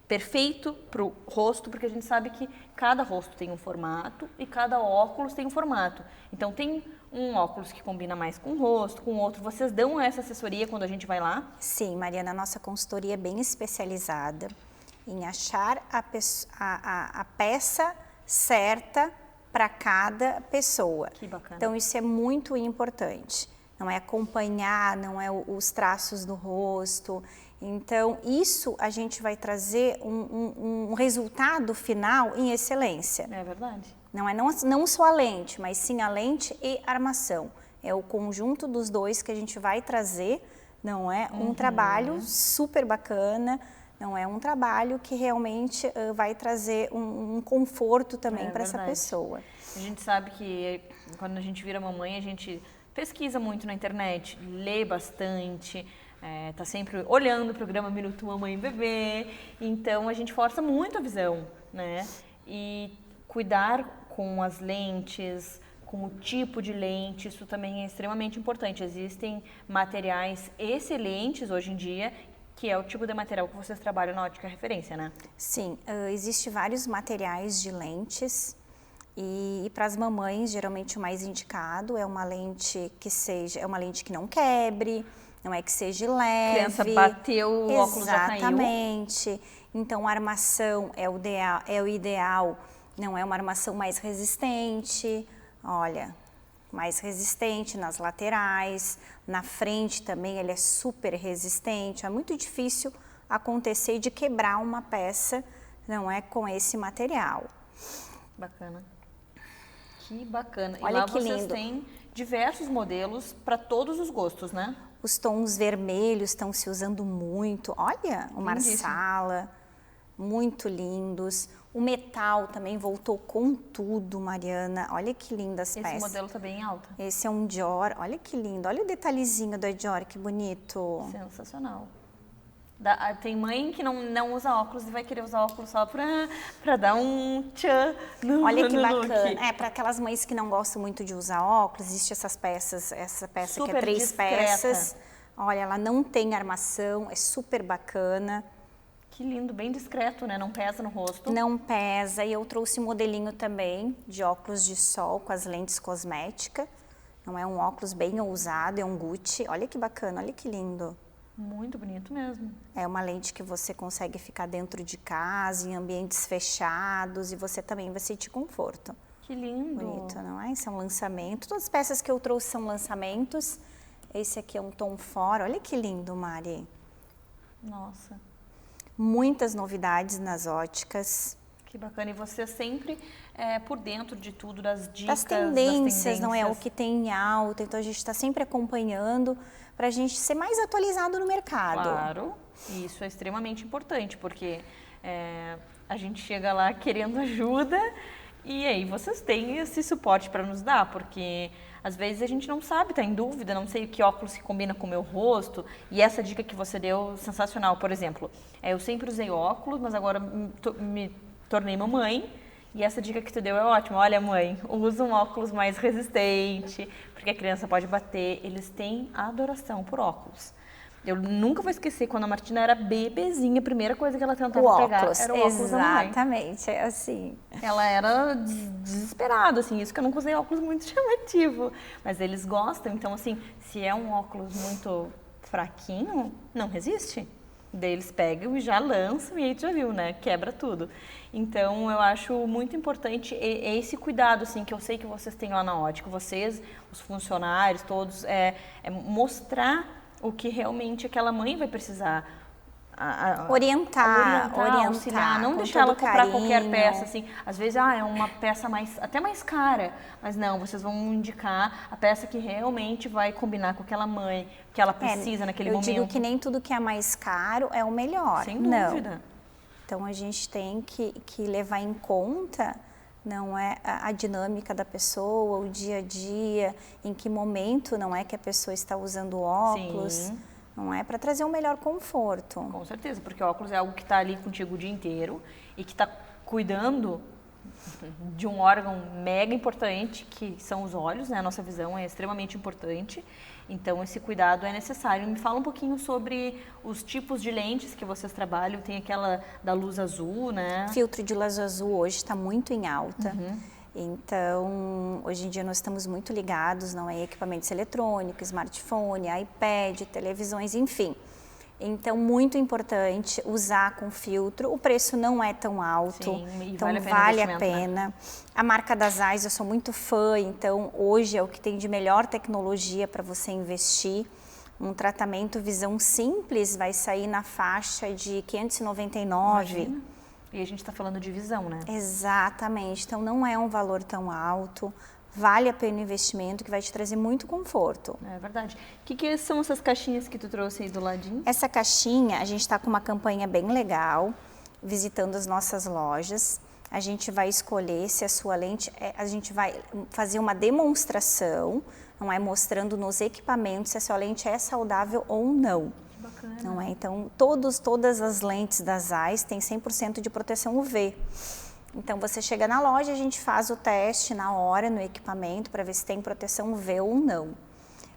perfeito para o rosto, porque a gente sabe que cada rosto tem um formato e cada óculos tem um formato. Então, tem um óculos que combina mais com o rosto, com o outro. Vocês dão essa assessoria quando a gente vai lá? Sim, Mariana, a nossa consultoria é bem especializada em achar a peça certa para cada pessoa. Que bacana. Então, isso é muito importante. Não é acompanhar, não é os traços do rosto. Então, isso a gente vai trazer um resultado final em excelência. É verdade. Não só a lente, mas sim a lente e a armação. É o conjunto dos dois que a gente vai trazer, não é? Um trabalho super bacana, não é? Um trabalho que realmente vai trazer um conforto também para essa verdade. pessoa. A gente sabe que quando a gente vira mamãe, a gente pesquisa muito na internet, lê bastante, tá sempre olhando o programa Minuto Mamãe e Bebê, então a gente força muito a visão, né? E cuidar com as lentes, com o tipo de lente, isso também é extremamente importante. Existem materiais excelentes hoje em dia, que é o tipo de material que vocês trabalham na Ótica Referência, né? Sim, existem vários materiais de lentes e para as mamães, geralmente o mais indicado é uma lente que não quebre, não é que seja leve. Criança bateu, o óculos já caiu. Exatamente. Então a armação é o ideal, não é uma armação mais resistente, olha, mais resistente nas laterais, na frente também ele é super resistente, é muito difícil acontecer de quebrar uma peça, não é, com esse material. Bacana. Que bacana. Olha e lá que vocês lindo. têm diversos modelos para todos os gostos, né? Os tons vermelhos estão se usando muito, olha, o Marsala, muito lindos. O metal também voltou com tudo, Mariana. Olha que lindas peças. Esse modelo tá bem alto. Esse é um Dior. Olha que lindo. Olha o detalhezinho da Dior, que bonito. Sensacional. Tem mãe que não usa óculos e vai querer usar óculos só pra dar um tchan no Olha que no bacana. look. Para aquelas mães que não gostam muito de usar óculos, existe essa peça que Super é 3 discreta. peças. Olha, ela não tem armação, é super bacana. Que lindo, bem discreto, né? Não pesa no rosto. Não pesa. E eu trouxe um modelinho também de óculos de sol com as lentes cosmética. Não é um óculos bem ousado, é um Gucci. Olha que bacana, olha que lindo. Muito bonito mesmo. É uma lente que você consegue ficar dentro de casa, em ambientes fechados, e você também vai sentir conforto. Que lindo. Bonito, não é? Esse é um lançamento. Todas as peças que eu trouxe são lançamentos. Esse aqui é um tom fora. Olha que lindo, Mari. Nossa. Muitas novidades nas óticas. Que bacana. E você sempre por dentro de tudo, das dicas, Das tendências, não é? O que tem em alta. Então, a gente está sempre acompanhando para a gente ser mais atualizado no mercado. Claro. E isso é extremamente importante, porque a gente chega lá querendo ajuda e aí vocês têm esse suporte para nos dar, porque às vezes a gente não sabe, está em dúvida, não sei que óculos que combina com o meu rosto. E essa dica que você deu, sensacional. Por exemplo, eu sempre usei óculos, mas agora me tornei mamãe. E essa dica que tu deu é ótima. Olha, mãe, usa um óculos mais resistente, porque a criança pode bater. Eles têm adoração por óculos. Eu nunca vou esquecer, quando a Martina era bebezinha, a primeira coisa que ela tentava pegar era o óculos da mãe. Exatamente, é assim. Ela era desesperada, assim, isso que eu nunca usei óculos muito chamativo. Mas eles gostam, então, assim, se é um óculos muito fraquinho, não resiste. Daí eles pegam e já lançam e aí tu já viu, né? Quebra tudo. Então, eu acho muito importante esse cuidado, assim, que eu sei que vocês têm lá na ótica. Vocês, os funcionários, todos, mostrar o que realmente aquela mãe vai precisar. Orientar, auxiliar, não com deixar ela todo comprar qualquer carinho. peça, assim. Às vezes, é uma peça até mais cara, mas não, vocês vão indicar a peça que realmente vai combinar com aquela mãe, que ela precisa naquele momento. Eu digo que nem tudo que é mais caro é o melhor. Sem dúvida. Não. Então, a gente tem que levar em conta, não é, a dinâmica da pessoa, o dia a dia, em que momento, não é, que a pessoa está usando óculos. Sim. Não é, para trazer um melhor conforto. Com certeza, porque o óculos é algo que está ali contigo o dia inteiro e que está cuidando de um órgão mega importante, que são os olhos, né? A nossa visão é extremamente importante, então esse cuidado é necessário. Me fala um pouquinho sobre os tipos de lentes que vocês trabalham. Tem aquela da luz azul, né? Filtro de luz azul hoje está muito em alta. Então, hoje em dia nós estamos muito ligados, não é, equipamentos eletrônicos, smartphone, iPad, televisões, enfim. Então, muito importante usar com filtro. O preço não é tão alto, Sim, então vale a pena. A marca das Zeiss, eu sou muito fã, então hoje é o que tem de melhor tecnologia para você investir. Um tratamento visão simples vai sair na faixa de 599. Imagina. E a gente está falando de visão, né? Exatamente. Então, não é um valor tão alto. Vale a pena o investimento, que vai te trazer muito conforto. É verdade. O que são essas caixinhas que tu trouxe aí do ladinho? Essa caixinha, a gente está com uma campanha bem legal, visitando as nossas lojas. A gente vai escolher se a sua lente... a gente vai fazer uma demonstração não é mostrando nos equipamentos se a sua lente é saudável ou não. Bacana. Não é? Então, todas as lentes das AIS têm 100% de proteção UV. Então, você chega na loja, a gente faz o teste na hora no equipamento para ver se tem proteção UV ou não.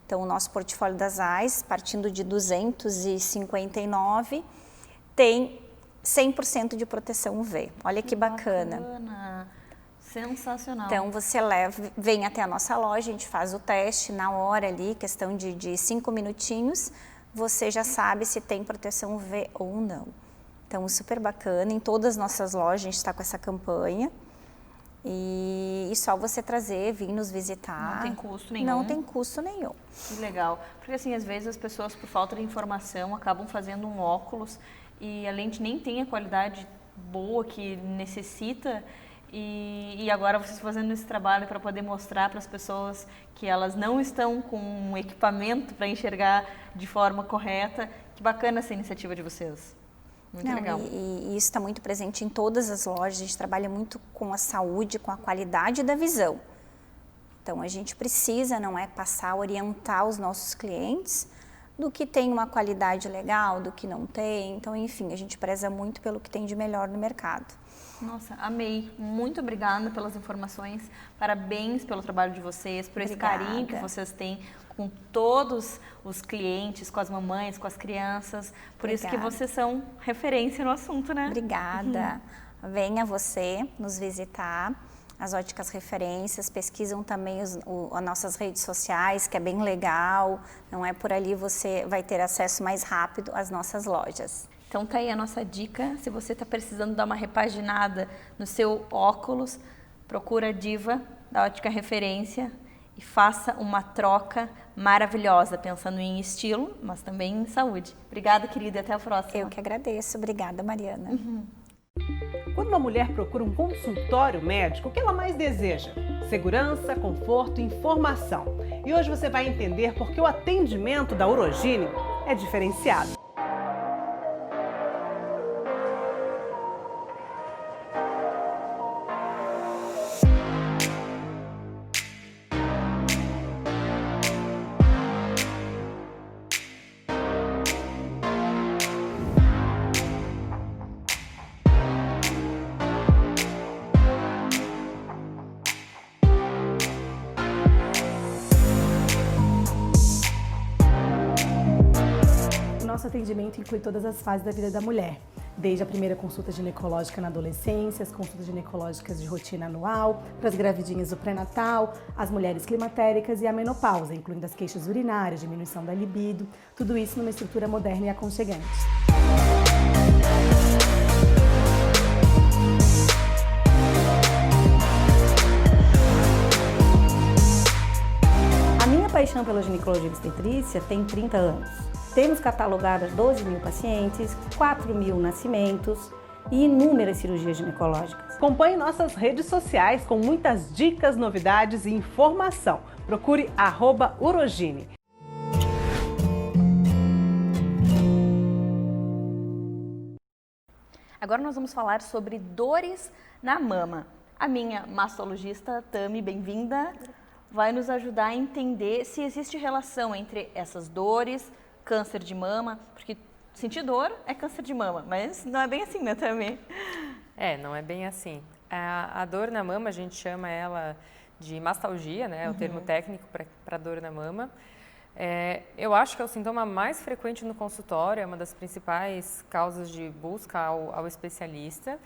Então, o nosso portfólio das AIS, partindo de 259, tem 100% de proteção UV. Olha que bacana. Sensacional. Então, você vem até a nossa loja, a gente faz o teste na hora ali, questão de 5 minutinhos, você já sabe se tem proteção UV ou não. Então, super bacana. Em todas as nossas lojas, a gente está com essa campanha. E só você trazer, vir nos visitar. Não tem custo nenhum. Não tem custo nenhum. Que legal. Porque assim, às vezes as pessoas, por falta de informação, acabam fazendo um óculos e a lente nem tem a qualidade boa que necessita. E agora vocês fazendo esse trabalho para poder mostrar para as pessoas que elas não estão com um equipamento para enxergar de forma correta. Que bacana essa iniciativa de vocês. Muito legal. E isso está muito presente em todas as lojas. A gente trabalha muito com a saúde, com a qualidade da visão. Então, a gente precisa, não é, passar, orientar os nossos clientes do que tem uma qualidade legal, do que não tem. Então, enfim, a gente preza muito pelo que tem de melhor no mercado. Nossa, amei. Muito obrigada pelas informações. Parabéns pelo trabalho de vocês, por esse carinho que vocês têm com todos os clientes, com as mamães, com as crianças. Por isso que vocês são referência no assunto, né? Obrigada. Venha você nos visitar. As óticas referências, pesquisam também as nossas redes sociais, que é bem legal. Não é por ali, você vai ter acesso mais rápido às nossas lojas. Então tá aí a nossa dica, se você está precisando dar uma repaginada no seu óculos, procura a Diva da Ótica Referência e faça uma troca maravilhosa, pensando em estilo, mas também em saúde. Obrigada, querida, e até a próxima. Eu que agradeço. Obrigada, Mariana. Quando uma mulher procura um consultório médico, o que ela mais deseja? Segurança, conforto e informação. E hoje você vai entender por que o atendimento da Urogine é diferenciado. Nosso atendimento inclui todas as fases da vida da mulher, desde a primeira consulta ginecológica na adolescência, as consultas ginecológicas de rotina anual, para as gravidinhas do pré-natal, as mulheres climatéricas e a menopausa, incluindo as queixas urinárias, diminuição da libido, tudo isso numa estrutura moderna e aconchegante. A minha paixão pela ginecologia e obstetrícia tem 30 anos. Temos catalogadas 12 mil pacientes, 4 mil nascimentos e inúmeras cirurgias ginecológicas. Acompanhe nossas redes sociais com muitas dicas, novidades e informação. Procure @Urogine. Agora nós vamos falar sobre dores na mama. A minha mastologista, Tami, bem-vinda, vai nos ajudar a entender se existe relação entre essas dores, câncer de mama, porque sentir dor é câncer de mama, mas não é bem assim, né, Tami? Não é bem assim. A dor na mama, a gente chama ela de mastalgia, né, é o termo técnico para dor na mama. Eu acho que é o sintoma mais frequente no consultório, é uma das principais causas de busca ao especialista.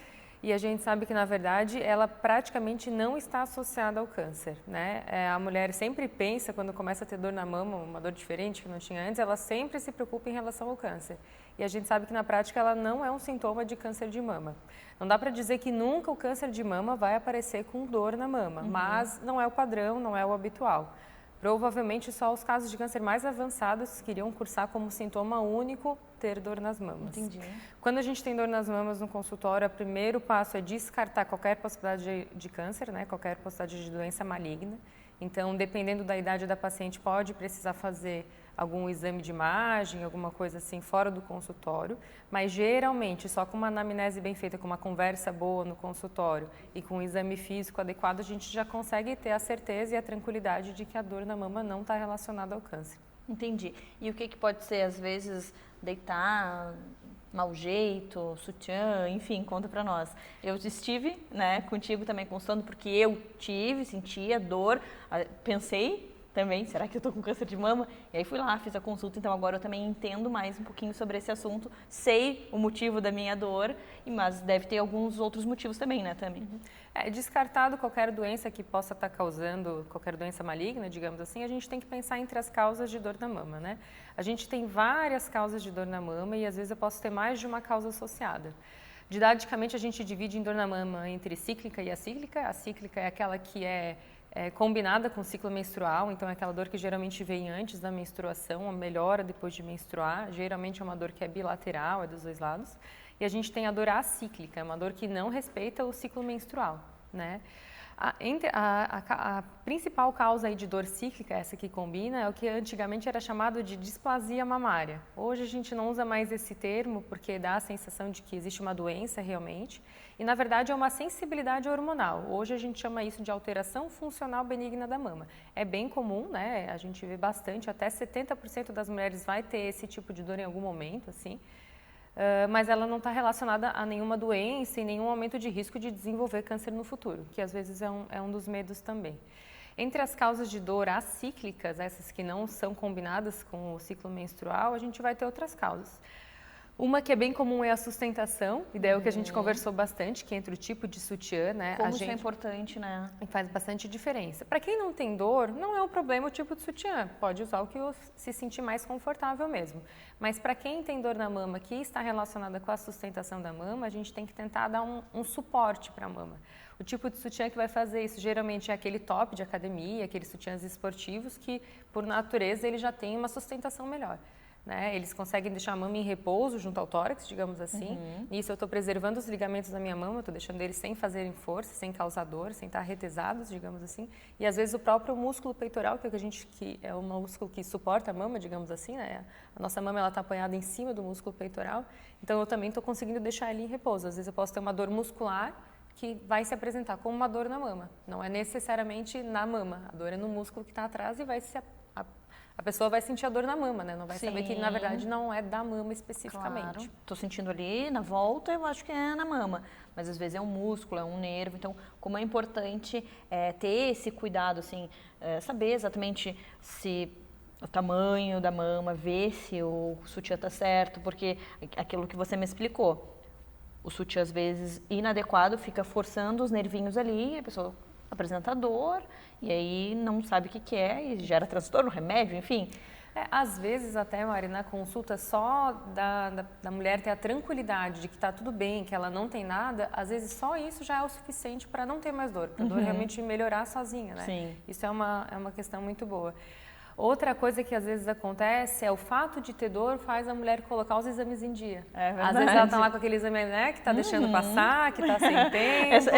E a gente sabe que, na verdade, ela praticamente não está associada ao câncer, né? A mulher sempre pensa, quando começa a ter dor na mama, uma dor diferente que não tinha antes, ela sempre se preocupa em relação ao câncer. E a gente sabe que, na prática, ela não é um sintoma de câncer de mama. Não dá para dizer que nunca o câncer de mama vai aparecer com dor na mama, mas não é o padrão, não é o habitual. Provavelmente só os casos de câncer mais avançados que iriam cursar como sintoma único ter dor nas mamas. Entendi. Quando a gente tem dor nas mamas no consultório, o primeiro passo é descartar qualquer possibilidade de câncer, né, qualquer possibilidade de doença maligna. Então, dependendo da idade da paciente, pode precisar fazer algum exame de imagem, alguma coisa assim, fora do consultório, mas geralmente só com uma anamnese bem feita, com uma conversa boa no consultório e com um exame físico adequado, a gente já consegue ter a certeza e a tranquilidade de que a dor na mama não está relacionada ao câncer. Entendi. E o que pode ser, às vezes, deitar, mau jeito, sutiã, enfim, conta pra nós. Eu estive, né, contigo também constando, porque eu sentia dor, pensei também, será que eu tô com câncer de mama? E aí fui lá, fiz a consulta, então agora eu também entendo mais um pouquinho sobre esse assunto, sei o motivo da minha dor, mas deve ter alguns outros motivos também, né, Tami? É descartado qualquer doença que possa estar causando, qualquer doença maligna, digamos assim, a gente tem que pensar entre as causas de dor na mama, né? A gente tem várias causas de dor na mama e às vezes eu posso ter mais de uma causa associada. Didaticamente a gente divide em dor na mama entre cíclica e acíclica. A cíclica é aquela que é combinada com o ciclo menstrual, então é aquela dor que geralmente vem antes da menstruação, melhora depois de menstruar, geralmente é uma dor que é bilateral, é dos dois lados. E a gente tem a dor acíclica, é uma dor que não respeita o ciclo menstrual, né? A principal causa aí de dor cíclica, essa que combina, é o que antigamente era chamado de displasia mamária. Hoje a gente não usa mais esse termo porque dá a sensação de que existe uma doença realmente e na verdade é uma sensibilidade hormonal. Hoje a gente chama isso de alteração funcional benigna da mama. É bem comum, né? A gente vê bastante, até 70% das mulheres vai ter esse tipo de dor em algum momento, assim. Mas ela não está relacionada a nenhuma doença e nenhum aumento de risco de desenvolver câncer no futuro, que às vezes é um dos medos também. Entre as causas de dor acíclicas, essas que não são combinadas com o ciclo menstrual, a gente vai ter outras causas. Uma que é bem comum é a sustentação, e daí é o que a gente conversou bastante, que entra o tipo de sutiã, né? Como isso é importante, né? Faz bastante diferença. Para quem não tem dor, não é um problema o tipo de sutiã, pode usar o que se sentir mais confortável mesmo. Mas para quem tem dor na mama que está relacionada com a sustentação da mama, a gente tem que tentar dar um suporte para a mama. O tipo de sutiã que vai fazer isso geralmente é aquele top de academia, aqueles sutiãs esportivos que, por natureza, ele já tem uma sustentação melhor. Né? Eles conseguem deixar a mama em repouso junto ao tórax, digamos assim. Nisso eu estou preservando os ligamentos da minha mama, estou deixando eles sem fazerem força, sem causar dor, sem estar retesados, digamos assim. E às vezes o próprio músculo peitoral, que é o músculo que suporta a mama, digamos assim, né? A nossa mama está apoiada em cima do músculo peitoral, então eu também estou conseguindo deixar ele em repouso. Às vezes eu posso ter uma dor muscular que vai se apresentar como uma dor na mama. Não é necessariamente na mama, a dor é no músculo que está atrás e a pessoa vai sentir a dor na mama, né? Não vai saber que, na verdade, não é da mama especificamente. Claro. Tô sentindo ali, na volta, eu acho que é na mama. Mas, às vezes, é um músculo, é um nervo. Então, como é importante ter esse cuidado, assim, saber exatamente se o tamanho da mama, ver se o sutiã tá certo, porque aquilo que você me explicou, o sutiã, às vezes, inadequado, fica forçando os nervinhos ali, a pessoa apresenta dor, e aí não sabe o que é, e gera transtorno, remédio, enfim. Às vezes até, Mari, na consulta só da mulher ter a tranquilidade de que está tudo bem, que ela não tem nada, às vezes só isso já é o suficiente para não ter mais dor, para a dor realmente melhorar sozinha, né? Sim. Isso é uma questão muito boa. Outra coisa que às vezes acontece é o fato de ter dor faz a mulher colocar os exames em dia. Às vezes ela está lá com aquele exame, né, que está deixando passar, que está sem tempo.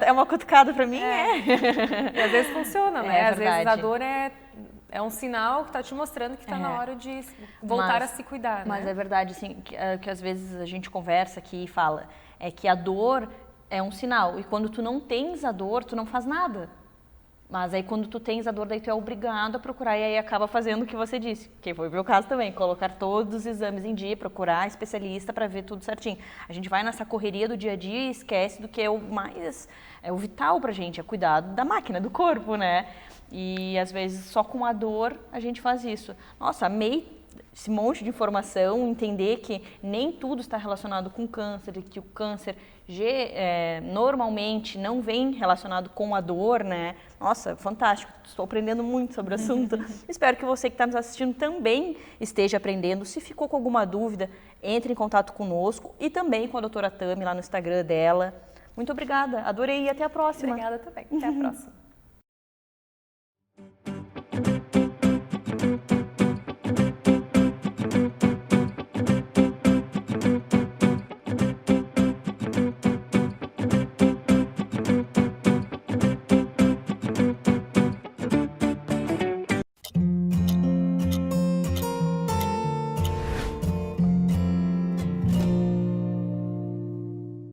É uma cutucada para mim, E às vezes funciona, né? Às vezes a dor é um sinal que está te mostrando que está na hora de voltar a se cuidar. Mas né? é verdade, assim, que às vezes a gente conversa aqui e fala, é que a dor é um sinal, e quando tu não tens a dor, tu não faz nada. Mas aí quando tu tens a dor, daí tu é obrigado a procurar e aí acaba fazendo o que você disse, que foi o meu caso também, colocar todos os exames em dia, procurar especialista para ver tudo certinho. A gente vai nessa correria do dia a dia e esquece do que é o vital pra gente, é cuidar da máquina, do corpo, né? E às vezes só com a dor a gente faz isso. Nossa, amei esse monte de informação, entender que nem tudo está relacionado com câncer, e que o câncer normalmente não vem relacionado com a dor, né? Nossa, fantástico, estou aprendendo muito sobre o assunto. Espero que você que está nos assistindo também esteja aprendendo. Se ficou com alguma dúvida, entre em contato conosco e também com a doutora Tami lá no Instagram dela. Muito obrigada, adorei e até a próxima. Obrigada também, até a próxima.